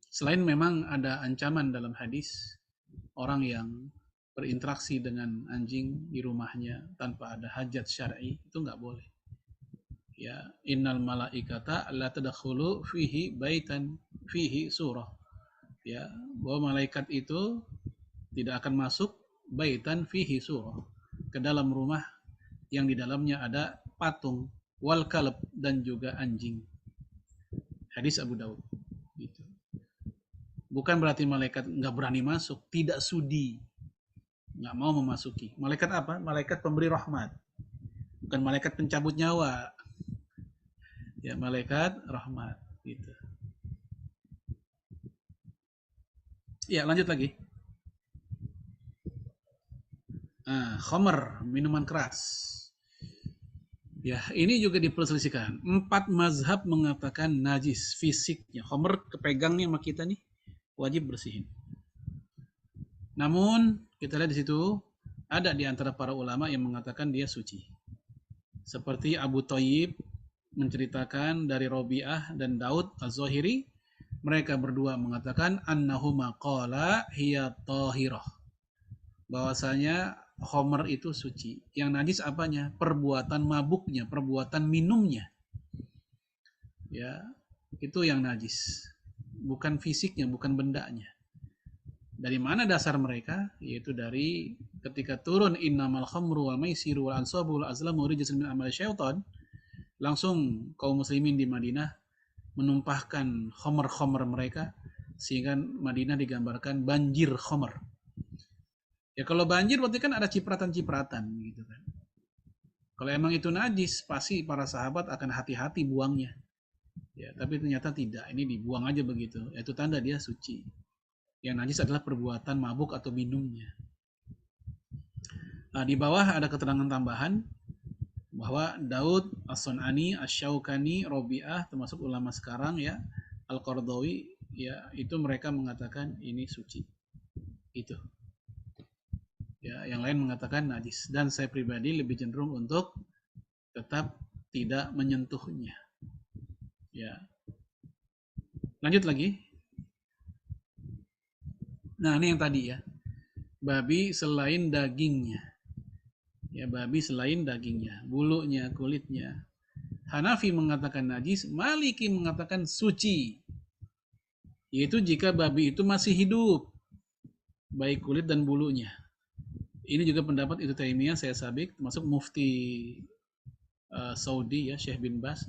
S1: Selain memang ada ancaman dalam hadis, orang yang berinteraksi dengan anjing di rumahnya tanpa ada hajat syar'i itu nggak boleh. Ya, innal malaikata la tadkhulu fihi baitan fihi surah. Ya, bahwa malaikat itu tidak akan masuk baitan fihi surah, ke dalam rumah yang di dalamnya ada patung wal kalb dan juga anjing. Hadis Abu Daud. Gitu. Bukan berarti malaikat nggak berani masuk, tidak sudi, nggak mau memasuki. Malaikat apa? Malaikat pemberi rahmat, bukan malaikat pencabut nyawa. Ya, malaikat rahmat. Gitu. Ya, lanjut lagi. Khomer, minuman keras. Ya, ini juga diperselisihkan. 4 mazhab mengatakan najis fisiknya. Khomer kepegang nih sama kita nih, wajib bersihin. Namun kita lihat di situ ada di antara para ulama yang mengatakan dia suci. Seperti Abu Thayyib menceritakan dari Robi'ah dan Daud Az-Zahiri, mereka berdua mengatakan annahuma qala hiya tahirah. Bahwasanya Homer itu suci. Yang najis apanya? Perbuatan mabuknya, perbuatan minumnya. Ya, itu yang najis. Bukan fisiknya, bukan bendanya. Dari mana dasar mereka? Yaitu dari ketika turun innamal khamru wal maisiru wal ansabu wal azlamu rijsun min amali syaitan, langsung kaum muslimin di Madinah menumpahkan khomer-khomer mereka sehingga Madinah digambarkan banjir khomer. Ya kalau banjir berarti kan ada cipratan-cipratan gitu kan. Kalau emang itu najis, pasti para sahabat akan hati-hati buangnya. Ya, tapi ternyata tidak. Ini dibuang aja begitu. Itu tanda dia suci. Yang najis adalah perbuatan mabuk atau minumnya. Nah, di bawah ada keterangan tambahan bahwa Daud, As-Sun'ani, Asy-Syaukani, Robi'ah termasuk ulama sekarang ya, Al-Qardawi ya, itu mereka mengatakan ini suci. Itu. Ya, yang lain mengatakan najis dan saya pribadi lebih cenderung untuk tetap tidak menyentuhnya. Ya. Lanjut lagi. Nah, ini yang tadi ya. Babi selain dagingnya. Ya, babi selain dagingnya, bulunya, kulitnya. Hanafi mengatakan najis, Maliki mengatakan suci. Yaitu jika babi itu masih hidup, baik kulit dan bulunya. Ini juga pendapat Ibnu Taimiyah, saya sabik, termasuk mufti Saudi ya, Syekh bin Bas.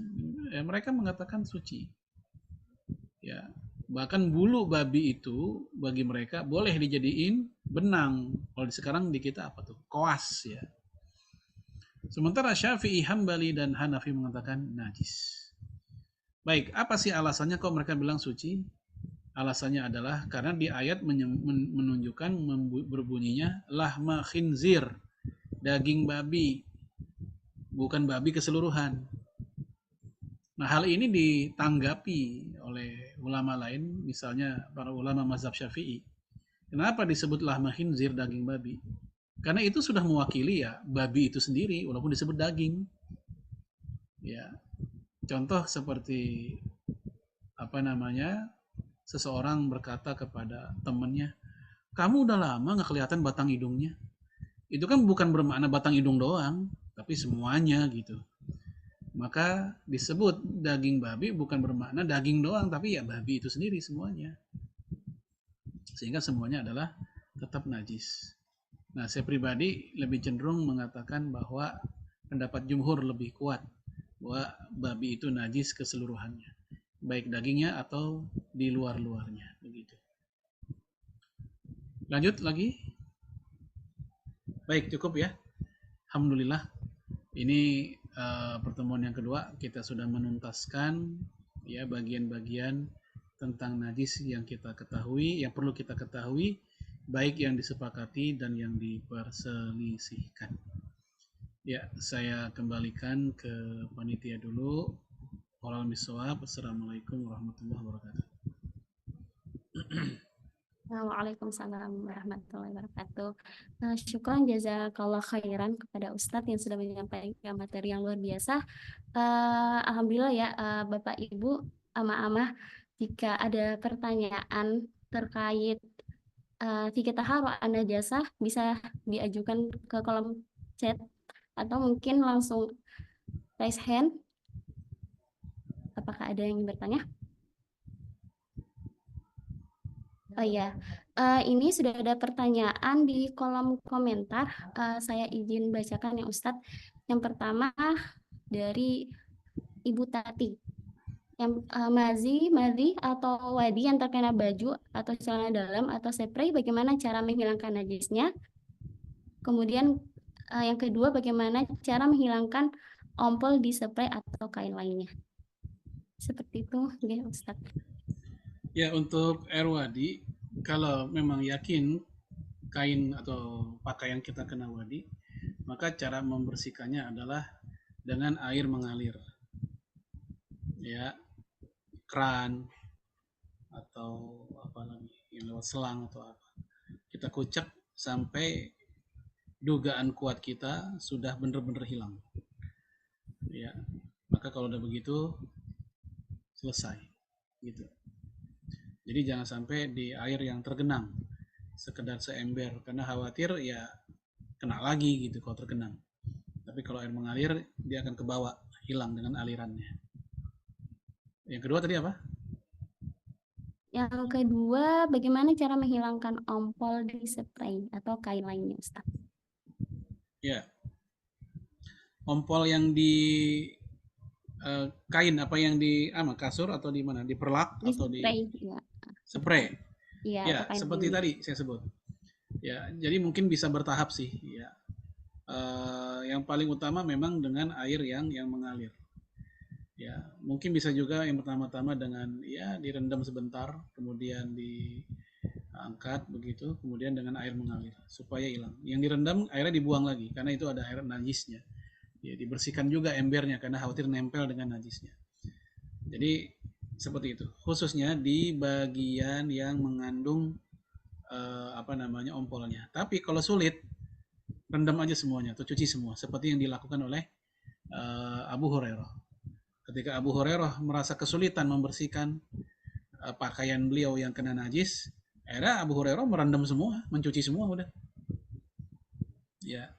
S1: Mereka mengatakan suci. Ya, bahkan bulu babi itu bagi mereka boleh dijadiin benang. Kalau sekarang di kita apa tuh? Koas ya. Sementara Syafi'i, Hambali dan Hanafi mengatakan najis. Baik, apa sih alasannya kok mereka bilang suci? Alasannya adalah karena di ayat menunjukkan berbunyinya lahma khinzir, daging babi, bukan babi keseluruhan. Nah, hal ini ditanggapi oleh ulama lain, misalnya para ulama mazhab Syafi'i. Kenapa disebut lahma khinzir, daging babi? Karena itu sudah mewakili ya babi itu sendiri walaupun disebut daging. Ya. Contoh seperti apa namanya? Seseorang berkata kepada temannya, "Kamu udah lama nggak kelihatan batang hidungnya." Itu kan bukan bermakna batang hidung doang, tapi semuanya gitu. Maka disebut daging babi bukan bermakna daging doang, tapi ya babi itu sendiri semuanya. Sehingga semuanya adalah tetap najis. Nah, saya pribadi lebih cenderung mengatakan bahwa pendapat jumhur lebih kuat bahwa babi itu najis keseluruhannya, baik dagingnya atau di luar-luarnya begitu. Lanjut lagi. Baik, cukup ya. Alhamdulillah. Ini pertemuan yang kedua kita sudah menuntaskan ya bagian-bagian tentang najis yang kita ketahui, yang perlu kita ketahui, baik yang disepakati dan yang diperselisihkan. Ya, saya kembalikan ke panitia dulu. Wallahu bisawab. Assalamualaikum warahmatullahi wabarakatuh.
S2: Waalaikumsalam warahmatullahi wabarakatuh. Syukran jazakallah khairan kepada Ustadz yang sudah menyampaikan materi yang luar biasa. Alhamdulillah ya, Bapak Ibu, Ama-ama, jika ada pertanyaan terkait fikih taharah an najasah bisa diajukan ke kolom chat atau mungkin langsung raise hand. Apakah ada yang ingin bertanya? Oh iya, ini sudah ada pertanyaan di kolom komentar. Saya izin bacakan ya Ustadz. Yang pertama dari Ibu Tati. Yang mazi atau wadi yang terkena baju atau celana dalam atau spray, bagaimana cara menghilangkan najisnya? Kemudian yang kedua, bagaimana cara menghilangkan ompol di spray atau kain lainnya? Seperti itu, ya Ustadz.
S1: Ya, untuk air wadi, kalau memang yakin kain atau pakaian kita kena wadi, maka cara membersihkannya adalah dengan air mengalir. Ya, keran atau apa lagi yang lewat selang atau apa. Kita kucek sampai dugaan kuat kita sudah benar-benar hilang. Ya, maka kalau udah begitu selesai gitu. Jadi jangan sampai di air yang tergenang sekedar seember karena khawatir ya kena lagi gitu kalau tergenang. Tapi kalau air mengalir dia akan ke bawah, hilang dengan alirannya. Yang kedua tadi apa?
S2: Yang kedua, bagaimana cara menghilangkan ompol di spray atau kain lainnya, Ustaz?
S1: Ya, ompol yang di kain apa yang di kasur atau di mana? Di perlak
S2: Di
S1: atau di
S2: spray, ya.
S1: spray?
S2: Iya,
S1: Ya,
S2: atau kain
S1: seperti
S2: lainnya.
S1: tadi saya sebut. Ya, jadi mungkin bisa bertahap sih. Ya, yang paling utama memang dengan air yang mengalir. Ya, mungkin bisa juga yang pertama-tama dengan ya direndam sebentar, kemudian diangkat begitu, kemudian dengan air mengalir supaya hilang. Yang direndam airnya dibuang lagi karena itu ada air najisnya. Ya, dibersihkan juga embernya karena khawatir nempel dengan najisnya. Jadi seperti itu. Khususnya di bagian yang mengandung ompolnya. Tapi kalau sulit rendam aja semuanya atau cuci semua seperti yang dilakukan oleh Abu Hurairah. Ketika Abu Hurairah merasa kesulitan membersihkan pakaian beliau yang kena najis, akhirnya Abu Hurairah merendam semua, mencuci semua udah. Ya.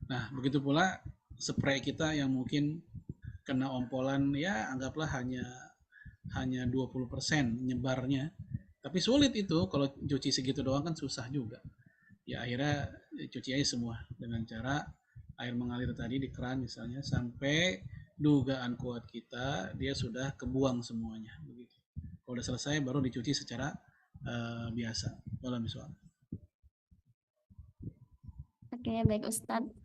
S1: Nah, begitu pula spray kita yang mungkin kena ompolan ya anggaplah hanya 20% nyebarnya. Tapi sulit itu kalau cuci segitu doang kan susah juga. Ya akhirnya cuci aja semua dengan cara air mengalir tadi di keran misalnya sampai dugaan kuat kita dia sudah kebuang semuanya begitu. Kalau udah selesai baru dicuci secara biasa. Dalam soal.
S2: Oke, baik Ustadz.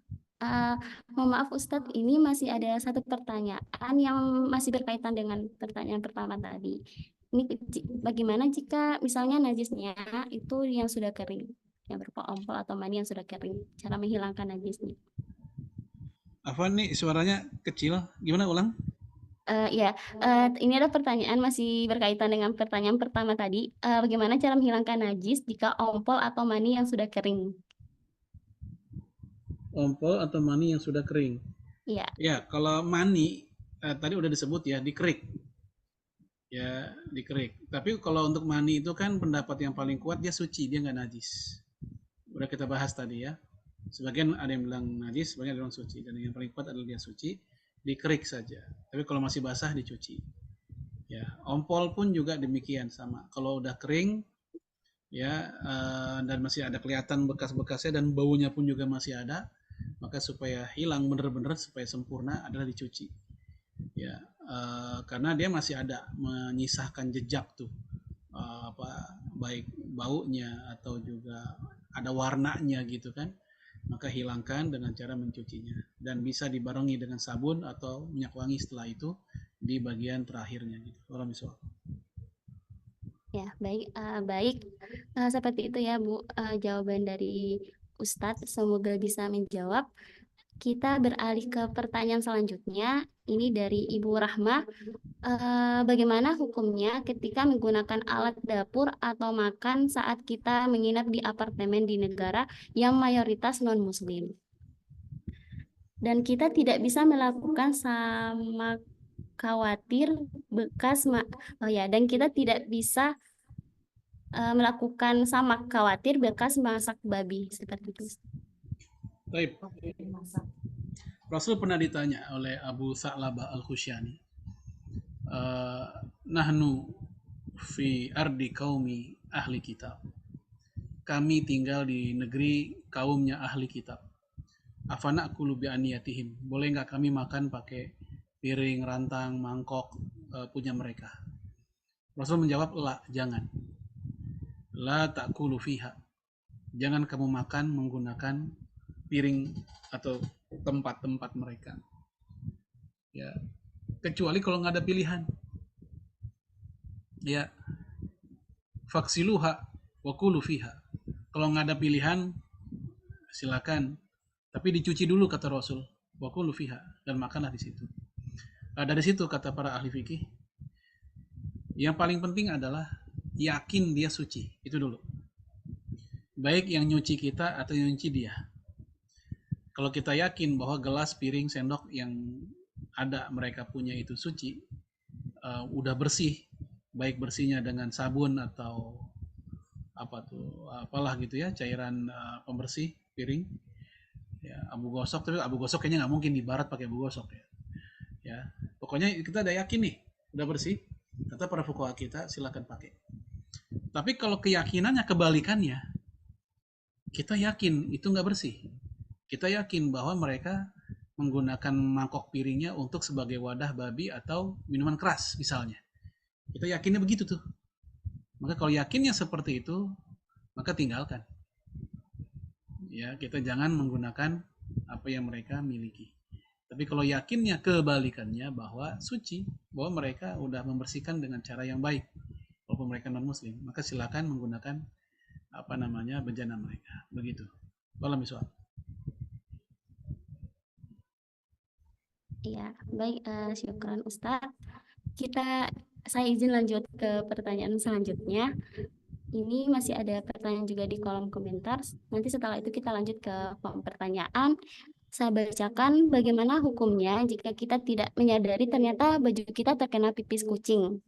S2: Mohon maaf Ustadz, ini masih ada satu pertanyaan yang masih berkaitan dengan pertanyaan pertama tadi. Ini bagaimana jika misalnya najisnya itu yang sudah kering, yang berupa ompol atau mani yang sudah kering, cara menghilangkan najisnya?
S1: Afwan nih suaranya kecil, gimana ulang?
S2: Ya, ini ada pertanyaan masih berkaitan dengan pertanyaan pertama tadi. Bagaimana cara menghilangkan najis jika ompol atau mani yang sudah kering?
S1: Ompol atau mani yang sudah kering?
S2: Iya.
S1: Ya, kalau mani tadi udah disebut ya dikerik. Ya, dikerik. Tapi kalau untuk mani itu kan pendapat yang paling kuat dia suci, dia nggak najis. Udah kita bahas tadi ya. Sebagian ada yang bilang najis, sebagian ada yang bilang suci. Dan yang paling kuat adalah dia suci, dikerik saja. Tapi kalau masih basah dicuci. Ya, ompol pun juga demikian sama. Kalau udah kering, ya dan masih ada kelihatan bekas-bekasnya dan baunya pun juga masih ada, maka supaya hilang benar-benar supaya sempurna adalah dicuci. Ya, karena dia masih ada menyisahkan jejak tuh baik baunya atau juga ada warnanya gitu kan, maka hilangkan dengan cara mencucinya dan bisa dibarengi dengan sabun atau minyak wangi setelah itu di bagian terakhirnya gitu. Kalau misal
S2: Ya, baik, baik. Seperti itu ya, Bu, jawaban dari Ustadz. Semoga bisa menjawab. Kita beralih ke pertanyaan selanjutnya. Ini dari Ibu Rahma. Bagaimana hukumnya ketika menggunakan alat dapur atau makan saat kita menginap di apartemen di negara yang mayoritas non-Muslim? Dan kita tidak bisa melakukan sama khawatir bekas dan kita tidak bisa melakukan sama khawatir bekas masak babi seperti itu.
S1: Baik. Rasul pernah ditanya oleh Abu Sa'labah Al-Khusyani, nahnu fi ardi qaumi ahli kitab. Kami tinggal di negeri kaumnya ahli kitab. Afana kulu bi aniyatihim. Boleh nggak kami makan pakai piring, rantang, mangkok punya mereka? Rasul menjawab, la, jangan. La ta'kulu fiha. Jangan kamu makan menggunakan piring atau tempat-tempat mereka. Ya, kecuali kalau nggak ada pilihan. Ya, faksiluha wa kulu fiha. Kalau nggak ada pilihan, silakan. Tapi dicuci dulu kata Rasul. Wa kulu fiha, dan makanlah di situ. Dari situ kata para ahli fikih, yang paling penting adalah yakin dia suci. Itu dulu. Baik yang nyuci kita atau yang nyuci dia. Kalau kita yakin bahwa gelas, piring, sendok yang ada mereka punya itu suci, udah bersih, baik bersihnya dengan sabun atau apalah gitu ya, cairan pembersih piring, ya, abu gosok. Tapi abu gosok kayaknya nggak mungkin di barat pakai abu gosok ya. Pokoknya kita udah yakin nih, udah bersih, kata para fuqaha kita, silakan pakai. Tapi kalau keyakinannya kebalikannya, kita yakin itu nggak bersih, kita yakin bahwa mereka menggunakan mangkok piringnya untuk sebagai wadah babi atau minuman keras misalnya, kita yakinnya begitu tuh. Maka kalau yakinnya seperti itu, maka tinggalkan. Ya, kita jangan menggunakan apa yang mereka miliki. Tapi kalau yakinnya kebalikannya bahwa suci, bahwa mereka udah membersihkan dengan cara yang baik, walaupun mereka non muslim, maka silakan menggunakan bejana mereka. Begitu. Wallahualam bishawab.
S2: Ya, baik, syukran Ustadz. Saya izin lanjut ke pertanyaan selanjutnya. Ini masih ada pertanyaan juga di kolom komentar. Nanti setelah itu kita lanjut ke pertanyaan. Saya bacakan bagaimana hukumnya jika kita tidak menyadari ternyata baju kita terkena pipis kucing.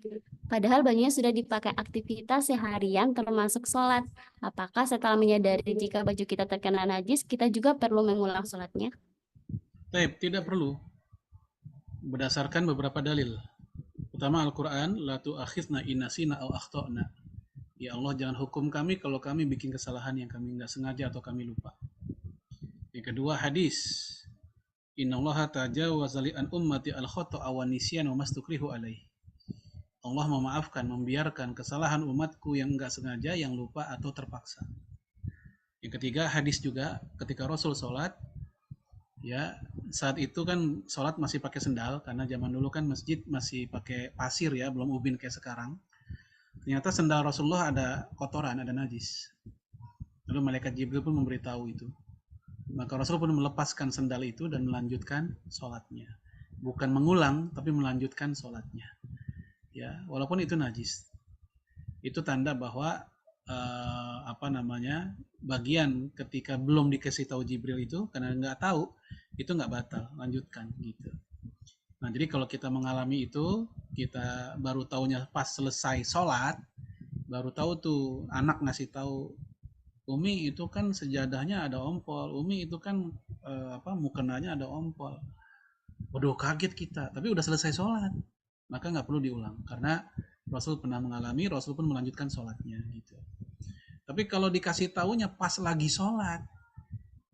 S2: Padahal bajunya sudah dipakai aktivitas seharian termasuk sholat. Apakah setelah menyadari jika baju kita terkena najis, kita juga perlu mengulang sholatnya?
S1: Tidak perlu. Berdasarkan beberapa dalil. Pertama Al-Quran, la tu'akhidna inasina au akhtona. Ya Allah, jangan hukum kami kalau kami bikin kesalahan yang kami nggak sengaja atau kami lupa. Yang kedua hadis, innallaha tajawaza li an ummati al khata'a wa nisyan wa mastukrihu alaih. Allah memaafkan, membiarkan kesalahan umatku yang enggak sengaja, yang lupa atau terpaksa. Yang ketiga hadis juga ketika Rasul sholat, ya saat itu kan sholat masih pakai sendal karena zaman dulu kan masjid masih pakai pasir ya, belum ubin kayak sekarang. Ternyata sendal Rasulullah ada kotoran, ada najis. Lalu malaikat Jibril pun memberitahu itu. Maka Rasul pun melepaskan sendal itu dan melanjutkan sholatnya. Bukan mengulang, tapi melanjutkan sholatnya. Ya, walaupun itu najis. Itu tanda bahwa bagian ketika belum dikasih tahu Jibril itu, karena nggak tahu, itu nggak batal, lanjutkan gitu. Nah, jadi kalau kita mengalami itu, kita baru taunya pas selesai sholat, baru tahu tuh anak ngasih tahu, Umi itu kan sejadahnya ada ompol, Umi itu kan mukenanya ada ompol. Waduh, kaget kita, tapi udah selesai sholat, maka nggak perlu diulang karena Rasul pernah mengalami, Rasul pun melanjutkan sholatnya gitu. Tapi kalau dikasih taunya pas lagi sholat,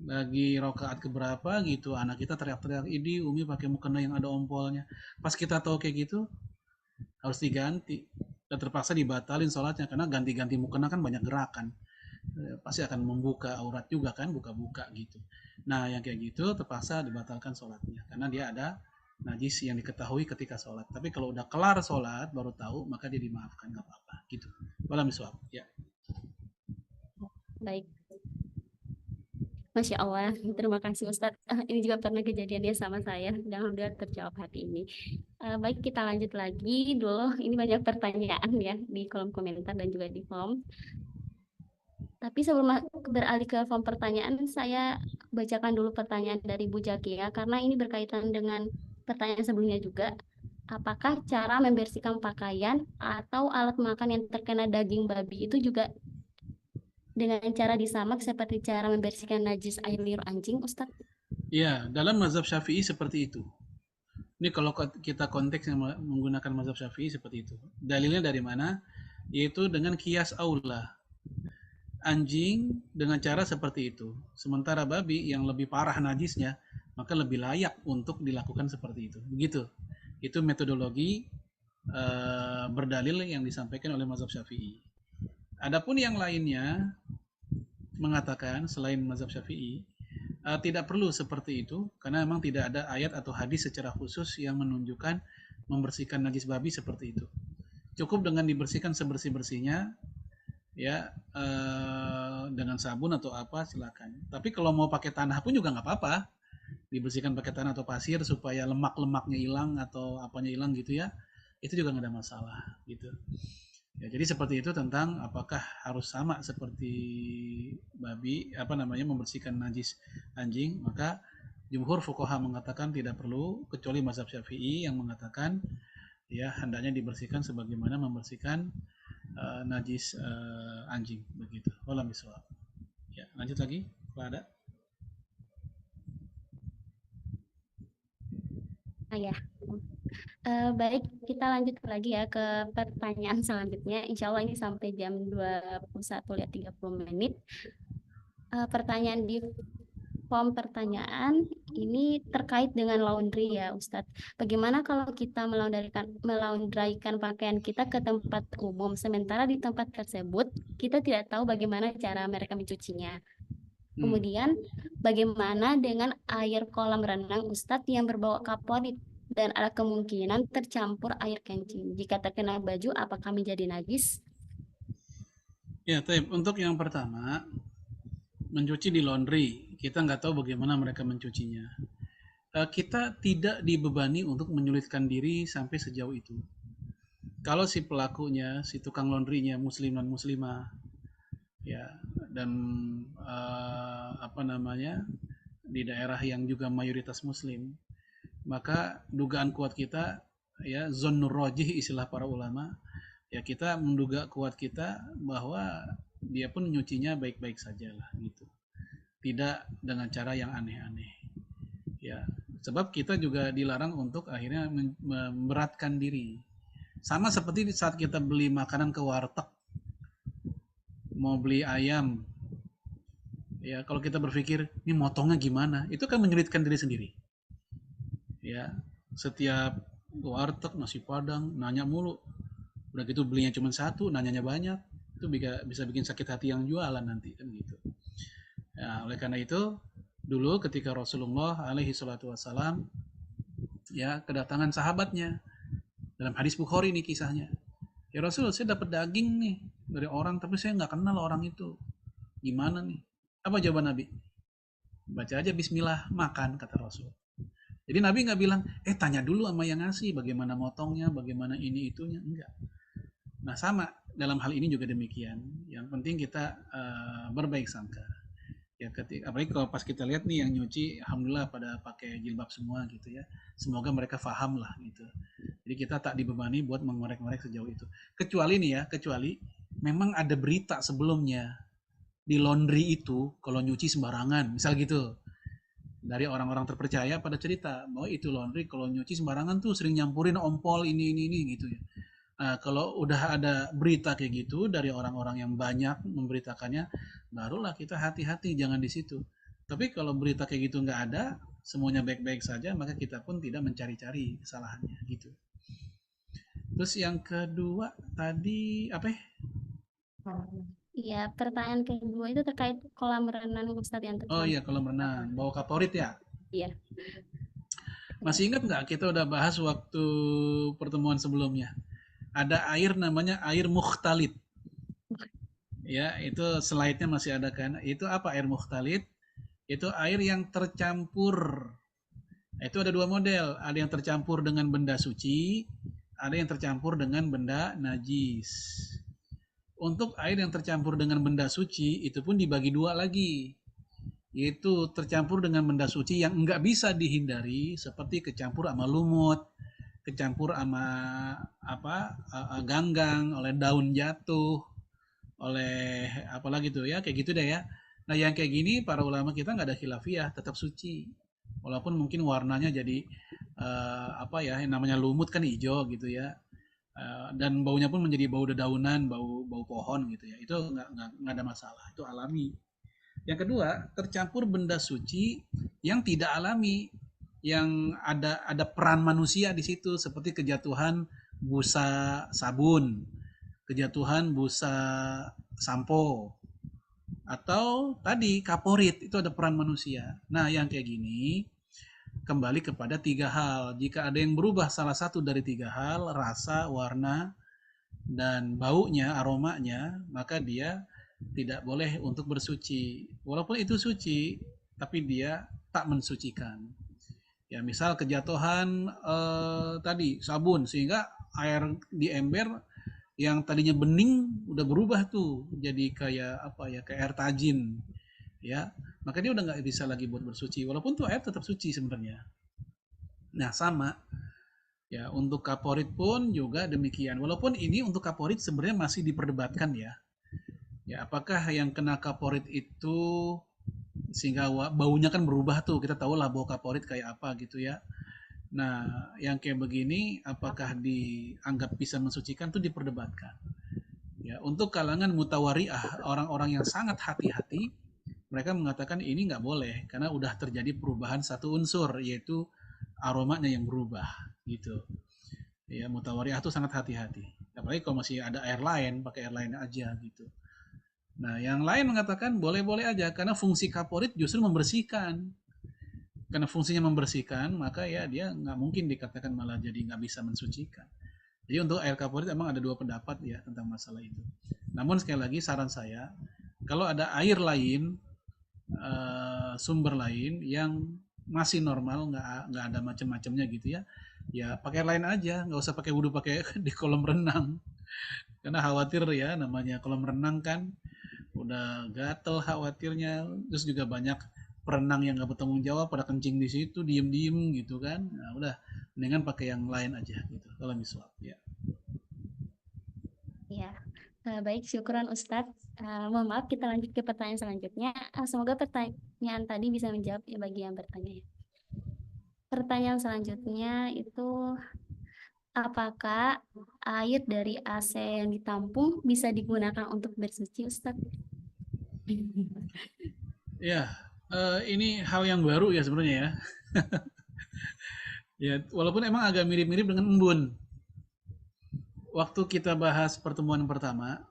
S1: lagi rokaat keberapa gitu, anak kita teriak-teriak, ini Umi pakai mukena yang ada ompolnya. Pas kita tahu kayak gitu, harus diganti dan terpaksa dibatalin sholatnya karena ganti-ganti mukena kan banyak gerakan, pasti akan membuka aurat juga kan, buka-buka gitu. Nah yang kayak gitu terpaksa dibatalkan sholatnya karena dia ada najis yang diketahui ketika sholat. Tapi kalau udah kelar sholat baru tahu, maka dia dimaafkan, nggak apa-apa gitu. Wallahualam bishawab. Ya.
S2: Baik. Masya Allah, terima kasih Ustadz. Ini juga pernah kejadiannya sama saya, dan alhamdulillah terjawab hari ini. Baik, kita lanjut lagi dulu. Ini banyak pertanyaan ya di kolom komentar dan juga di form. Tapi sebelum beralih ke form pertanyaan, saya bacakan dulu pertanyaan dari Bu Jakia karena ini berkaitan dengan pertanyaan sebelumnya juga. Apakah cara membersihkan pakaian atau alat makan yang terkena daging babi itu juga dengan cara disamak seperti cara membersihkan najis air liur anjing, Ustadz?
S1: Ya, dalam mazhab Syafi'i seperti itu. Ini kalau kita konteks yang menggunakan mazhab Syafi'i seperti itu. Dalilnya dari mana? Yaitu dengan kias aula. Anjing dengan cara seperti itu. Sementara babi yang lebih parah najisnya, maka lebih layak untuk dilakukan seperti itu. Begitu. Itu metodologi berdalil yang disampaikan oleh mazhab Syafi'i. Adapun yang lainnya mengatakan selain mazhab Syafi'i tidak perlu seperti itu karena memang tidak ada ayat atau hadis secara khusus yang menunjukkan membersihkan najis babi seperti itu. Cukup dengan dibersihkan sebersih-bersihnya ya dengan sabun atau apa silakan. Tapi kalau mau pakai tanah pun juga nggak apa-apa. Dibersihkan pakai tanah atau pasir supaya lemak-lemaknya hilang atau apanya hilang gitu ya. Itu juga nggak ada masalah gitu. Ya, jadi seperti itu tentang apakah harus sama seperti babi membersihkan najis anjing, maka jumhur fuqaha mengatakan tidak perlu kecuali mazhab Syafi'i yang mengatakan ya hendaknya dibersihkan sebagaimana membersihkan najis anjing begitu. Wallahu a'lam. Ya, lanjut lagi kalau ada.
S2: Ya. Baik, kita lanjut lagi ya ke pertanyaan selanjutnya. Insya Allah ini sampai jam 21 ya 30 menit. Pertanyaan di form pertanyaan ini terkait dengan laundry ya Ustadz. Bagaimana kalau kita melaundrykan pakaian kita ke tempat umum, sementara di tempat tersebut kita tidak tahu bagaimana cara mereka mencucinya. Kemudian bagaimana dengan air kolam renang Ustadz yang berbau kaporit dan ada kemungkinan tercampur air kencing. Jika terkena baju, apakah menjadi najis?
S1: Ya, untuk yang pertama, mencuci di laundry, kita nggak tahu bagaimana mereka mencucinya. Kita tidak dibebani untuk menyulitkan diri sampai sejauh itu. Kalau si pelakunya, si tukang laundrynya muslim dan muslimah, ya, dan di daerah yang juga mayoritas muslim, maka dugaan kuat kita ya zonnur rajih istilah para ulama, ya kita menduga kuat kita bahwa dia pun nyucinya baik-baik saja lah gitu, tidak dengan cara yang aneh-aneh ya, sebab kita juga dilarang untuk akhirnya memberatkan diri, sama seperti saat kita beli makanan ke warteg, mau beli ayam ya, kalau kita berpikir ini motongnya gimana, itu kan menyulitkan diri sendiri ya. Setiap warteg nasi padang nanya mulu, udah gitu belinya cuma satu nanyanya banyak, itu bisa bikin sakit hati yang jualan nanti kan gitu ya. Oleh karena itu dulu ketika Rasulullah alaihi salatu wassalam ya kedatangan sahabatnya, dalam hadis Bukhari nih kisahnya, ya Rasul saya dapat daging nih dari orang tapi saya nggak kenal orang itu, gimana nih? Apa jawaban Nabi? Baca aja bismillah, makan, kata Rasul. Jadi Nabi nggak bilang, tanya dulu sama yang ngasih, bagaimana motongnya, bagaimana ini itunya, enggak. Nah sama, dalam hal ini juga demikian. Yang penting kita berbaik sangka. Ya, apalagi kalau pas kita lihat nih yang nyuci, alhamdulillah pada pakai jilbab semua gitu ya. Semoga mereka paham lah gitu. Jadi kita tak dibebani buat mengorek-ngorek sejauh itu. Kecuali nih ya, kecuali memang ada berita sebelumnya di laundry itu kalau nyuci sembarangan, misal gitu. Dari orang-orang terpercaya pada cerita bahwa itu laundry kalau nyuci sembarangan tuh sering nyampurin ompol ini gitu ya. Nah, kalau udah ada berita kayak gitu dari orang-orang yang banyak memberitakannya, barulah kita hati-hati jangan di situ. Tapi kalau berita kayak gitu nggak ada, semuanya baik-baik saja, maka kita pun tidak mencari-cari kesalahannya gitu. Terus yang kedua tadi apa ya?
S2: Iya, pertanyaan kedua itu terkait kolam renang Ustadz yang
S1: Oh iya,
S2: tercampur.
S1: kolam renang, bawa kaporit ya.
S2: Iya.
S1: Masih ingat nggak kita udah bahas waktu pertemuan sebelumnya? Ada air namanya air mukhtalit. Ya, itu slide-nya masih ada kan? Itu apa air mukhtalit? Itu air yang tercampur Nah, itu ada dua model, ada yang tercampur dengan benda suci, ada yang tercampur dengan benda najis. Untuk air yang tercampur dengan benda suci itu pun dibagi dua lagi, yaitu tercampur dengan benda suci yang enggak bisa dihindari seperti kecampur sama lumut, kecampur sama ganggang, oleh daun jatuh, oleh apalagi tuh ya, kayak gitu deh ya. Nah yang kayak gini para ulama kita nggak ada khilafiyah, tetap suci. Walaupun mungkin warnanya jadi yang namanya lumut kan hijau gitu ya. Dan baunya pun menjadi bau dedaunan, bau pohon gitu ya. Itu nggak ada masalah, itu alami. Yang kedua, tercampur benda suci yang tidak alami, yang ada peran manusia di situ seperti kejatuhan busa sabun, kejatuhan busa sampo, atau tadi kaporit itu ada peran manusia. Nah, yang kayak gini kembali kepada tiga hal. Jika ada yang berubah salah satu dari tiga hal, rasa, warna, dan baunya, aromanya, maka dia tidak boleh untuk bersuci. Walaupun itu suci, tapi dia tak mensucikan. Ya, misal kejatuhan tadi sabun sehingga air di ember yang tadinya bening udah berubah tuh jadi kayak kayak air tajin, ya. Maka dia udah nggak bisa lagi buat bersuci walaupun tuh air tetap suci sebenarnya. Nah, sama ya untuk kaporit pun juga demikian. Walaupun ini untuk kaporit sebenarnya masih diperdebatkan ya. Ya, apakah yang kena kaporit itu sehingga baunya kan berubah tuh. Kita tahu lah bau kaporit kayak apa gitu ya. Nah, yang kayak begini apakah dianggap bisa mensucikan tuh diperdebatkan. Ya, untuk kalangan mutawari'ah, orang-orang yang sangat hati-hati, mereka mengatakan ini nggak boleh karena udah terjadi perubahan satu unsur yaitu aromanya yang berubah gitu. Ya, mutawari'ah itu sangat hati-hati. Apalagi kalau masih ada air lain, pakai air lain aja gitu. Nah, yang lain mengatakan boleh-boleh aja karena fungsi kaporit justru membersihkan. Karena fungsinya membersihkan, maka ya dia nggak mungkin dikatakan malah jadi nggak bisa mensucikan. Jadi untuk air kaporit emang ada dua pendapat ya tentang masalah itu. Namun sekali lagi saran saya, kalau ada air lain, sumber lain yang masih normal, nggak ada macam-macamnya gitu ya, ya pakai air lain aja, nggak usah pakai wudhu pakai di kolam renang. Karena khawatir ya namanya kolam renang kan udah gatel khawatirnya, terus juga banyak perenang yang nggak bertanggung jawab pada kencing di situ diem-diem gitu kan. Nah, udah mendingan pakai yang lain aja gitu kalau miswak ya.
S2: Ya, baik, syukuran Ustadz. Mohon maaf, kita lanjut ke pertanyaan selanjutnya. Semoga pertanyaan tadi bisa menjawab ya bagi yang bertanya. Pertanyaan selanjutnya itu, apakah air dari AC yang ditampung bisa digunakan untuk bersuci, Ustadz?
S1: Ya, ini hal yang baru ya sebenarnya ya. Ya, walaupun emang agak mirip-mirip dengan embun. Waktu kita bahas pertemuan pertama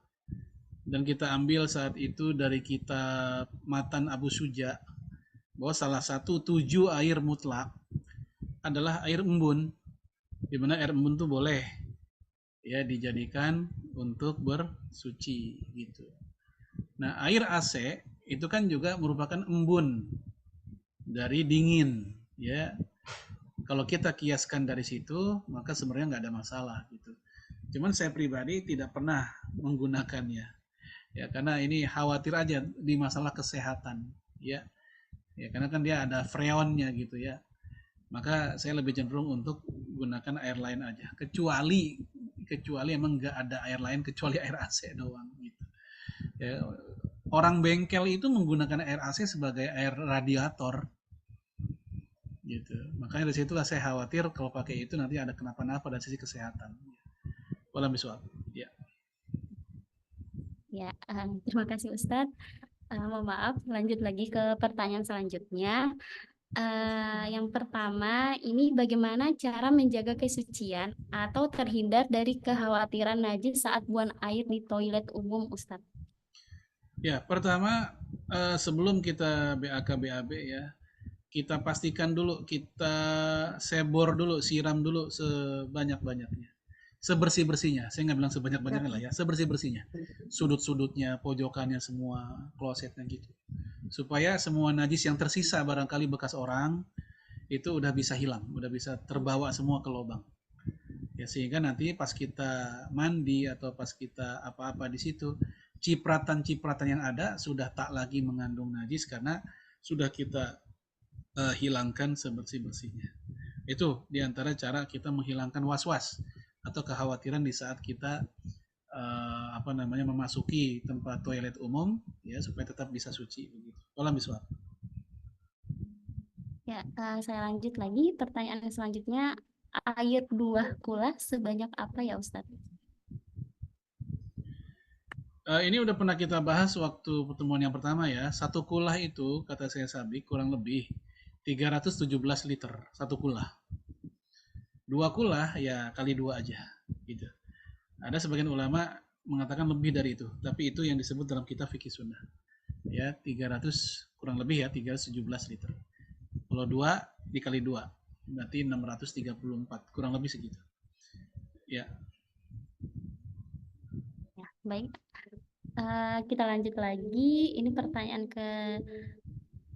S1: dan kita ambil saat itu dari kitab Matan Abu Suja bahwa salah satu 7 air mutlak adalah air embun, di mana air embun tuh boleh ya dijadikan untuk bersuci gitu. Nah, air AC itu kan juga merupakan embun dari dingin ya. Kalau kita kiaskan dari situ, maka sebenarnya nggak ada masalah gitu. Cuman saya pribadi tidak pernah menggunakannya ya karena ini khawatir aja di masalah kesehatan ya. Ya karena kan dia ada freonnya gitu ya. Maka saya lebih cenderung untuk gunakan air lain aja. Kecuali emang nggak ada air lain kecuali air AC doang gitu. Ya, orang bengkel itu menggunakan air AC sebagai air radiator gitu. Makanya dari situlah saya khawatir kalau pakai itu nanti ada kenapa-napa dari sisi kesehatan. Walau biswab. Ya.
S2: Ya, terima kasih Ustadz. Mohon maaf, lanjut lagi ke pertanyaan selanjutnya. Yang pertama, ini bagaimana cara menjaga kesucian atau terhindar dari kekhawatiran najis saat buang air di toilet umum, Ustadz?
S1: Ya, pertama sebelum kita BAK BAB ya, kita pastikan dulu kita sebor dulu, siram dulu sebanyak-banyaknya. Sebersih-bersihnya, saya nggak bilang sebanyak-banyaknya lah ya, sebersih-bersihnya. Sudut-sudutnya, pojokannya semua, klosetnya gitu. Supaya semua najis yang tersisa barangkali bekas orang itu udah bisa hilang, udah bisa terbawa semua ke lubang. Ya, sehingga nanti pas kita mandi atau pas kita apa-apa di situ, cipratan-cipratan yang ada sudah tak lagi mengandung najis karena sudah kita hilangkan sebersih-bersihnya. Itu diantara cara kita menghilangkan was-was atau kekhawatiran di saat kita apa namanya memasuki tempat toilet umum ya supaya tetap bisa suci begitu. Walam biswab.
S2: Ya, saya lanjut lagi. Pertanyaan selanjutnya, air 2 kula sebanyak apa ya Ustadz?
S1: Ini udah pernah kita bahas waktu pertemuan yang pertama ya. Satu kulah itu kata saya Sabik kurang lebih 317 liter satu kulah. Dua kulah ya kali dua aja gitu. Ada sebagian ulama mengatakan lebih dari itu, tapi itu yang disebut dalam kitab fikih sunnah. Ya, 300 kurang lebih ya 317 liter. Kalau dua dikali dua berarti 634 kurang lebih segitu. Ya.
S2: Ya, baik. Kita lanjut lagi. Ini pertanyaan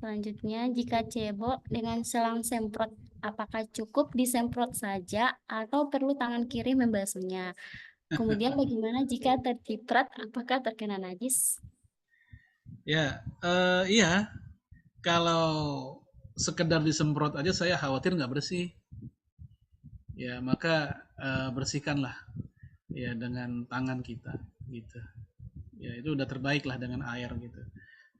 S2: selanjutnya, jika cebok dengan selang semprot, apakah cukup disemprot saja atau perlu tangan kiri membasuhnya? Kemudian bagaimana jika terciprat, apakah terkena najis?
S1: Ya, iya. Kalau sekedar disemprot aja saya khawatir nggak bersih. Ya, maka bersihkanlah ya dengan tangan kita gitu. Ya, itu udah terbaik lah dengan air gitu.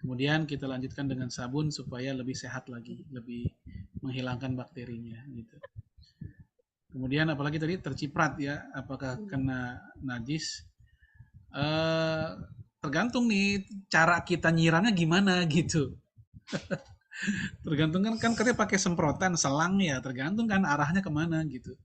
S1: Kemudian kita lanjutkan dengan sabun supaya lebih sehat lagi, lebih menghilangkan bakterinya gitu. Kemudian apalagi tadi terciprat ya, apakah kena najis? Eh, Tergantung nih cara kita nyiramnya gimana gitu. Tergantung kan katanya pakai semprotan selang ya, tergantung kan arahnya kemana gitu.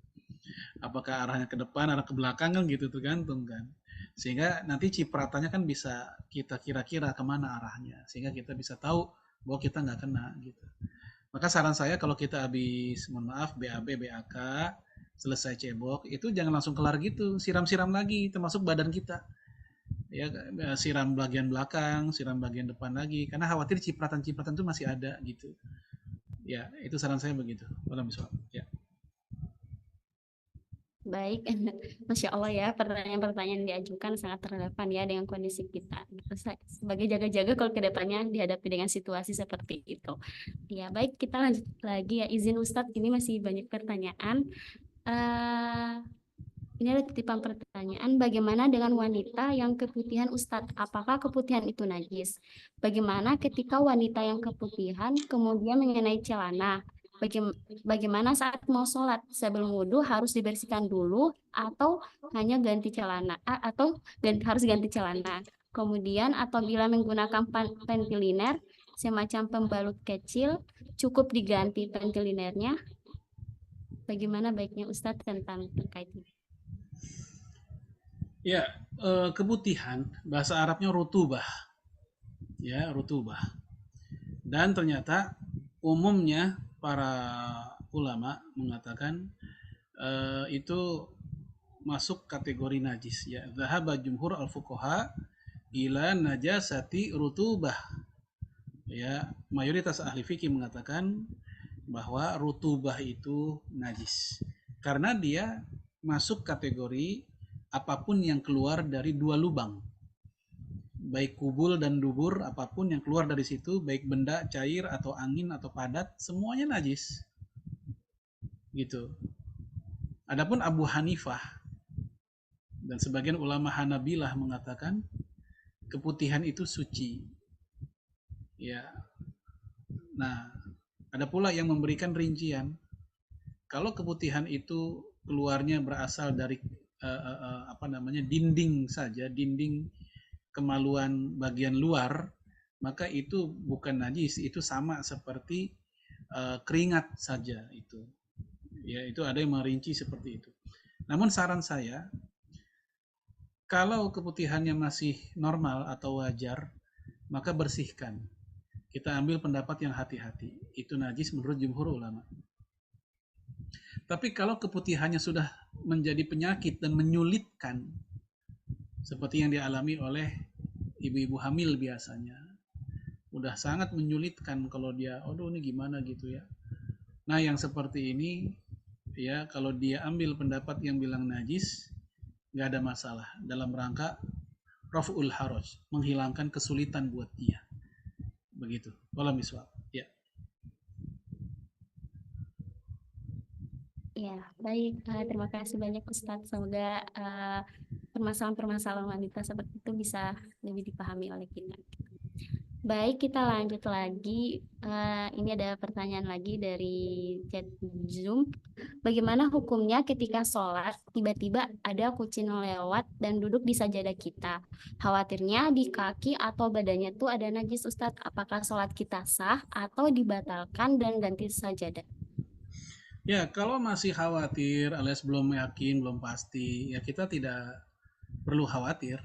S1: Apakah arahnya ke depan, arah ke belakang kan gitu tergantung kan. Sehingga nanti cipratannya kan bisa kita kira-kira kemana arahnya, sehingga kita bisa tahu bahwa kita nggak kena gitu. Maka saran saya kalau kita habis, mohon maaf, BAB, BAK, selesai cebok, itu jangan langsung kelar gitu, siram-siram lagi, termasuk badan kita. Ya, siram bagian belakang, siram bagian depan lagi, karena khawatir cipratan-cipratan itu masih ada gitu. Ya, itu saran saya begitu. Wallahualam bishawab. Ya.
S2: Baik, Masya Allah ya, pertanyaan-pertanyaan yang diajukan sangat relevan ya dengan kondisi kita. Gitu. Sebagai jaga-jaga kalau kedepannya dihadapi dengan situasi seperti itu. Ya, baik, kita lanjut lagi ya. Izin Ustadz, ini masih banyak pertanyaan. Eh, ini ada titipan pertanyaan, bagaimana dengan wanita yang keputihan Ustadz? Apakah keputihan itu najis? Bagaimana ketika wanita yang keputihan kemudian mengenai celana? Bagaimana saat mau sholat? Sebelum wudhu harus dibersihkan dulu atau hanya ganti celana? Atau harus ganti celana? Kemudian apabila menggunakan pentiliner, semacam pembalut kecil, cukup diganti pentilinernya? Bagaimana baiknya Ustadz tentang terkait ini?
S1: Ya, keputihan bahasa Arabnya rutubah. Ya, rutubah. Dan ternyata umumnya para ulama mengatakan itu masuk kategori najis ya. Dhahaba jumhur al-fuqaha ila najasati rutubah. Ya, mayoritas ahli fikih mengatakan bahwa rutubah itu najis. Karena dia masuk kategori apapun yang keluar dari dua lubang. Baik kubul dan dubur, apapun yang keluar dari situ, baik benda cair atau angin atau padat, semuanya najis. Gitu. Adapun Abu Hanifah dan sebagian ulama Hanabilah mengatakan keputihan itu suci. Ya. Nah, ada pula yang memberikan rincian. Kalau keputihan itu keluarnya berasal dari apa namanya dinding saja, dinding kemaluan bagian luar, maka itu bukan najis, itu sama seperti keringat saja itu. Ya, itu ada yang merinci seperti itu. Namun saran saya, kalau keputihannya masih normal atau wajar, maka bersihkan. Kita ambil pendapat yang hati-hati. Itu najis menurut jumhur ulama. Tapi kalau keputihannya sudah menjadi penyakit dan menyulitkan, seperti yang dialami oleh ibu-ibu hamil biasanya, udah sangat menyulitkan kalau dia, aduh ini gimana gitu ya. Nah, yang seperti ini ya kalau dia ambil pendapat yang bilang najis, nggak ada masalah dalam rangka raf'ul haraj, menghilangkan kesulitan buat dia. Begitu. Wala miswak. Ya.
S2: Ya, baik. Terima kasih banyak Ustadz. Semoga permasalahan-permasalahan wanita seperti itu bisa lebih dipahami oleh kita. Baik, kita lanjut lagi. Ini ada pertanyaan lagi dari chat Zoom. Bagaimana hukumnya ketika sholat tiba-tiba ada kucing lewat dan duduk di sajadah kita? Khawatirnya di kaki atau badannya tuh ada najis Ustadz. Apakah sholat kita sah atau dibatalkan dan ganti sajadah?
S1: Ya, kalau masih khawatir alias belum yakin, belum pasti, ya kita tidak perlu khawatir.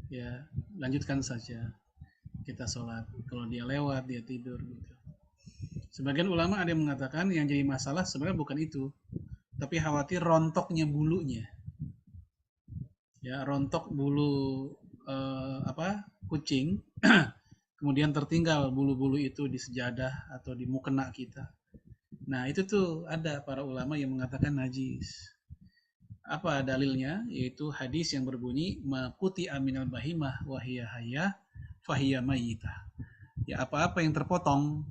S1: Ya, lanjutkan saja kita sholat. Kalau dia lewat, dia tidur gitu. Sebagian ulama ada yang mengatakan yang jadi masalah sebenarnya bukan itu, tapi khawatir rontoknya bulunya. Ya, rontok bulu kucing, kemudian tertinggal bulu-bulu itu di sejadah atau di mukena kita. Nah, itu tuh ada para ulama yang mengatakan najis. Apa dalilnya? Yaitu hadis yang berbunyi maquti aminal bahimah wahiyah hayah fahiyah mayyitah. Ya, apa-apa yang terpotong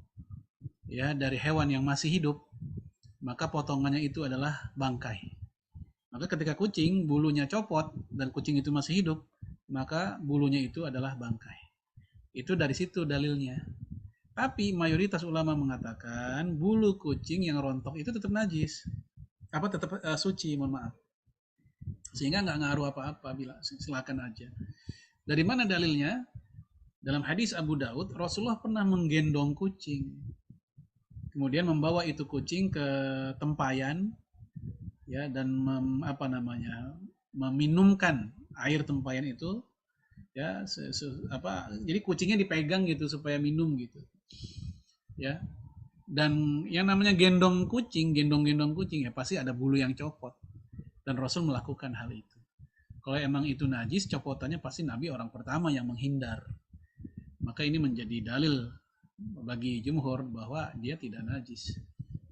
S1: ya dari hewan yang masih hidup, maka potongannya itu adalah bangkai. Maka ketika kucing bulunya copot dan kucing itu masih hidup, maka bulunya itu adalah bangkai. Itu dari situ dalilnya. Tapi mayoritas ulama mengatakan bulu kucing yang rontok itu tetap najis. Apa tetap suci, mohon maaf. Sehingga nggak ngaruh apa-apa, bila silakan aja. Dari mana dalilnya? Dalam hadis Abu Daud, Rasulullah pernah menggendong kucing. Kemudian membawa itu kucing ke tempayan ya dan meminumkan air tempayan itu ya jadi kucingnya dipegang gitu supaya minum gitu ya. Dan yang namanya gendong-gendong kucing ya pasti ada bulu yang copot dan Rasul melakukan hal itu. Kalau emang itu najis, copotannya pasti Nabi orang pertama yang menghindar. Maka ini menjadi dalil bagi jumhur bahwa dia tidak najis.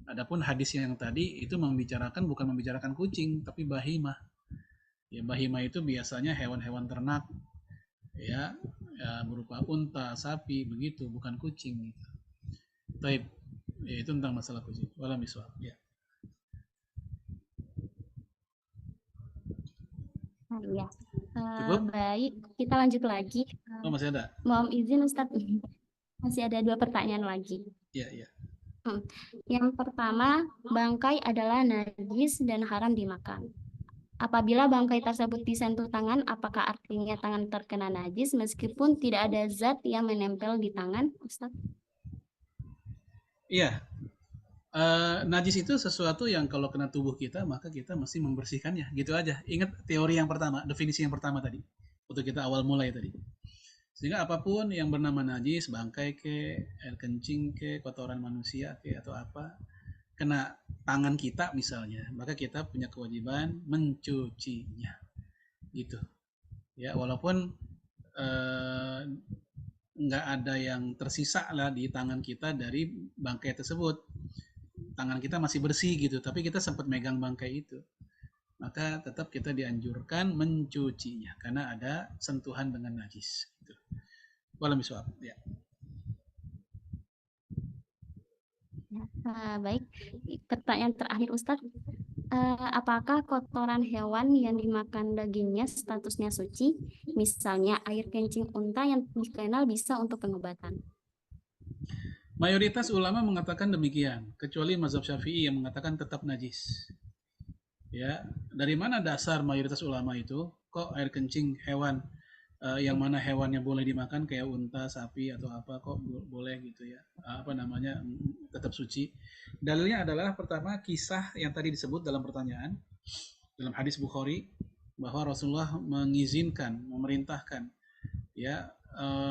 S1: Adapun hadis yang tadi itu bukan membicarakan kucing tapi bahimah. Ya, bahimah itu biasanya hewan-hewan ternak ya, berupa unta, sapi begitu, bukan kucing gitu. Taib. Ya, itu tentang masalah kucing. Wala miswak. Ya.
S2: Iya.
S1: Cukup?
S2: Baik, kita lanjut lagi.
S1: Oh, masih ada?
S2: Mohon izin Ustadz, masih ada 2 pertanyaan lagi.
S1: Iya, iya.
S2: Yang pertama, bangkai adalah najis dan haram dimakan. Apabila bangkai tersebut disentuh tangan, apakah artinya tangan terkena najis meskipun tidak ada zat yang menempel di tangan, Ustaz?
S1: Iya. Najis itu sesuatu yang kalau kena tubuh kita maka kita mesti membersihkannya. Gitu aja. Ingat teori yang pertama, definisi yang pertama tadi. Untuk kita awal mulai tadi. Sehingga apapun yang bernama najis, bangkai ke, air kencing ke, kotoran manusia ke, atau apa, kena tangan kita misalnya, maka kita punya kewajiban mencucinya. Gitu. Ya, walaupun nggak ada yang tersisa lah di tangan kita dari bangkai tersebut. Tangan kita masih bersih gitu, tapi kita sempat megang bangkai itu. Maka tetap kita dianjurkan mencucinya karena ada sentuhan dengan najis. Gitu. Walau miswab, ya.
S2: Baik, pertanyaan terakhir Ustadz. Apakah kotoran hewan yang dimakan dagingnya statusnya suci? Misalnya air kencing unta yang dikenal bisa untuk pengobatan.
S1: Mayoritas ulama mengatakan demikian, kecuali mazhab Syafi'i yang mengatakan tetap najis. Ya, dari mana dasar mayoritas ulama itu? Kok air kencing hewan yang mana hewannya boleh dimakan kayak unta, sapi atau apa kok boleh gitu ya? Tetap suci. Dalilnya adalah pertama kisah yang tadi disebut dalam pertanyaan dalam hadis Bukhari bahwa Rasulullah mengizinkan, memerintahkan ya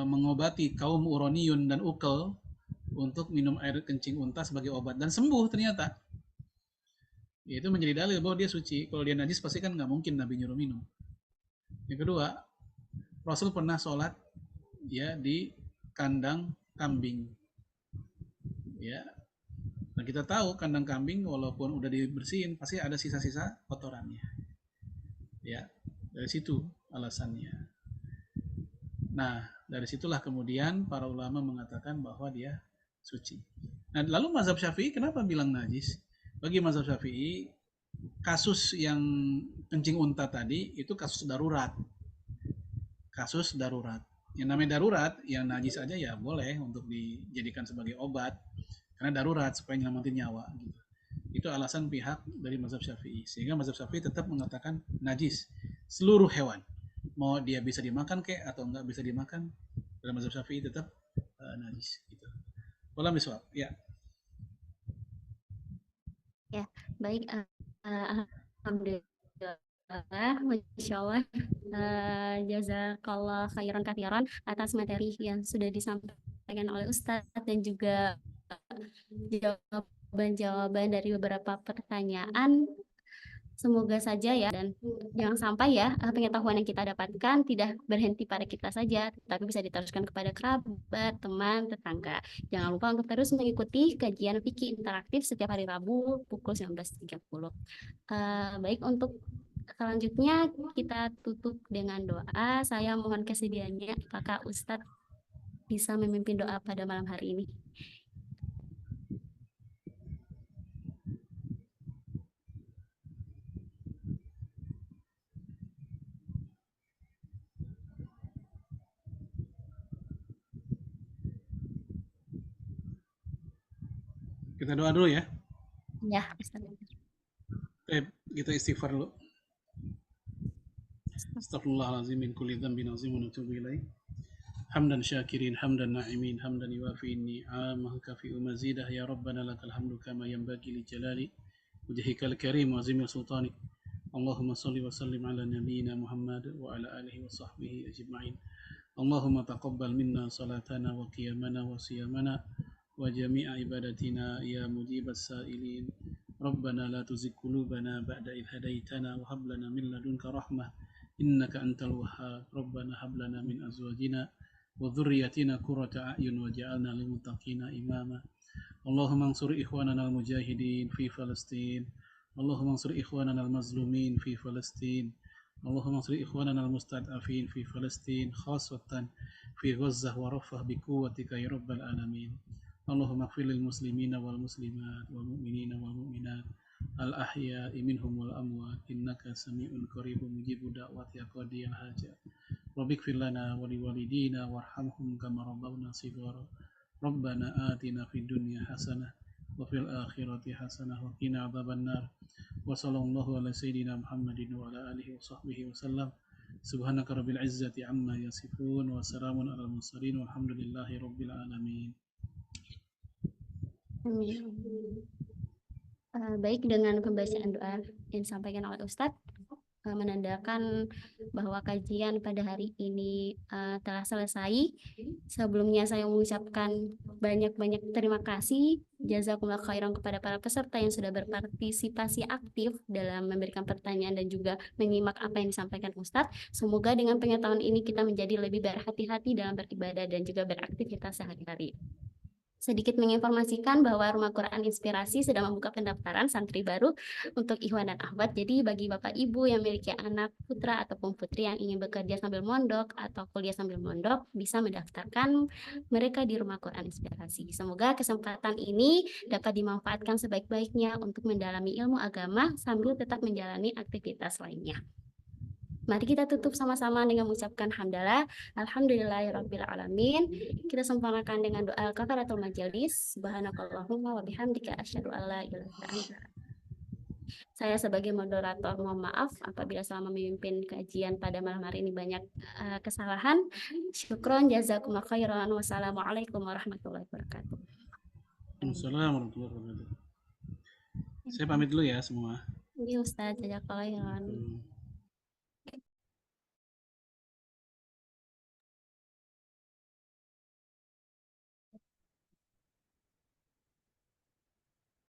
S1: mengobati kaum Uroniyun dan Ukel untuk minum air kencing unta sebagai obat dan sembuh ternyata. Ya, itu menjadi dalil bahwa dia suci. Kalau dia najis pasti kan nggak mungkin Nabi nyuruh minum. Yang kedua, Rasul pernah sholat ya di kandang kambing. Ya, Nah, kita tahu kandang kambing walaupun udah dibersihin pasti ada sisa-sisa kotorannya. Ya, dari situ alasannya. Nah, dari situlah kemudian para ulama mengatakan bahwa dia suci. Nah, lalu mazhab Syafi'i kenapa bilang najis? Bagi mazhab Syafi'i, kasus yang kencing unta tadi itu kasus darurat. Kasus darurat. Yang namanya darurat, yang najis aja ya boleh untuk dijadikan sebagai obat. Karena darurat supaya nyelamatin nyawa gitu. Itu alasan pihak dari mazhab Syafi'i. Sehingga mazhab Syafi'i tetap mengatakan najis seluruh hewan. Mau dia bisa dimakan kek atau enggak bisa dimakan, dalam mazhab Syafi'i tetap najis gitu. Pola miswak, ya.
S2: Ya, baik. Alhamdulillah, Masya Allah. Jazakallah khairan kathiran atas materi yang sudah disampaikan oleh Ustadz dan juga jawaban-jawaban dari beberapa pertanyaan. Semoga saja ya, dan jangan sampai ya pengetahuan yang kita dapatkan tidak berhenti pada kita saja, tapi bisa diteruskan kepada kerabat, teman, tetangga. Jangan lupa untuk terus mengikuti kajian fikih interaktif setiap hari Rabu pukul 19.30. Baik, untuk selanjutnya kita tutup dengan doa. Saya mohon kesediaannya, apakah Ustadz bisa memimpin doa pada malam hari ini?
S1: Kita doa dulu ya.
S2: Ya, Ustadz.
S1: Kita istighfar dulu. Astaghfirullahalazim min kulli dhanbin azim wa natubu ilaih. Hamdan syakirin, hamdan na'imin, hamdan yuwafi ni'amahu kafi'u mazidah ya rabbana lakal hamdu kama yanbaghi li jalali wajhikal karim wa azimi sultanik. Allahumma salli wa sallim ala nabiyyina Muhammad wa ala alihi wa sahbihi ajma'in. Allahumma taqabbal minna salatana wa qiyamana wa siyamana wa jami'a ibadatina ya mujibas sa'ilin. Rabbana la tuzigh qulubana ba'da idh hadaitana wa hab lana min ladunka rahmah innaka antal wahhab. Rabbana hab lana min azwajina wa dhurriyyatina qurrata a'yun waj'alna lil muttaqina imama. Allahumma ansur ikhwanana al-mujahidin fi Palestin. Allahumma ansur ikhwanana al-mazlumin fi Palestin. Allahumma ansur ikhwanana al-mustad'afin fi Palestin, khassatan fi Gazzah wa rafah bi quwwatika ya rabbal alamin. Allahumma ighfir lil muslimina wal muslimat wal mu'minina wal mu'minat al-ahya'i minhum wal amwat innaka sami'un qaribun mujibud da'wati ya qadiyal hajat. Rabbighfir lana wa liwalidina warhamhum kama rabbawna shighara. Rabbana atina fid dunya hasanah wa fil akhirati hasanah wa qina adzabannar. Wa sallallahu ala sayyidina Muhammadin wa ala alihi wa sahbihi wa sallam. Subhanaka rabbil izzati amma yasifun wa salamun alal mursalin walhamdulillahi rabbil alamin.
S2: Baik, dengan pembacaan doa yang disampaikan oleh Ustadz menandakan bahwa kajian pada hari ini telah selesai. Sebelumnya saya mengucapkan banyak-banyak terima kasih jazakumullah khairan kepada para peserta yang sudah berpartisipasi aktif dalam memberikan pertanyaan dan juga menyimak apa yang disampaikan Ustadz. Semoga dengan pengetahuan ini kita menjadi lebih berhati-hati dalam beribadah dan juga beraktivitas sehari-hari. Sedikit menginformasikan bahwa Rumah Quran Inspirasi sedang membuka pendaftaran santri baru untuk Ikhwan dan Akhwat. Jadi bagi Bapak Ibu yang memiliki anak putra ataupun putri yang ingin bekerja sambil mondok atau kuliah sambil mondok, bisa mendaftarkan mereka di Rumah Quran Inspirasi. Semoga kesempatan ini dapat dimanfaatkan sebaik-baiknya untuk mendalami ilmu agama sambil tetap menjalani aktivitas lainnya. Mari kita tutup sama-sama dengan mengucapkan hamdalah. Alhamdulillahirabbil alamin. Kita sempurnakan dengan doa kafaratul majelis. Subhanakallahumma wa bihamdika asyhadu an la ilaha illa anta. Saya sebagai moderator mohon maaf apabila selama memimpin kajian pada malam hari ini banyak kesalahan. Syukron, jazakumullah khairan. Wassalamualaikum warahmatullahi wabarakatuh.
S1: Assalamualaikum warahmatullahi wabarakatuh. Saya pamit dulu ya semua.
S2: Ini Ustaz, jazakallah khairan.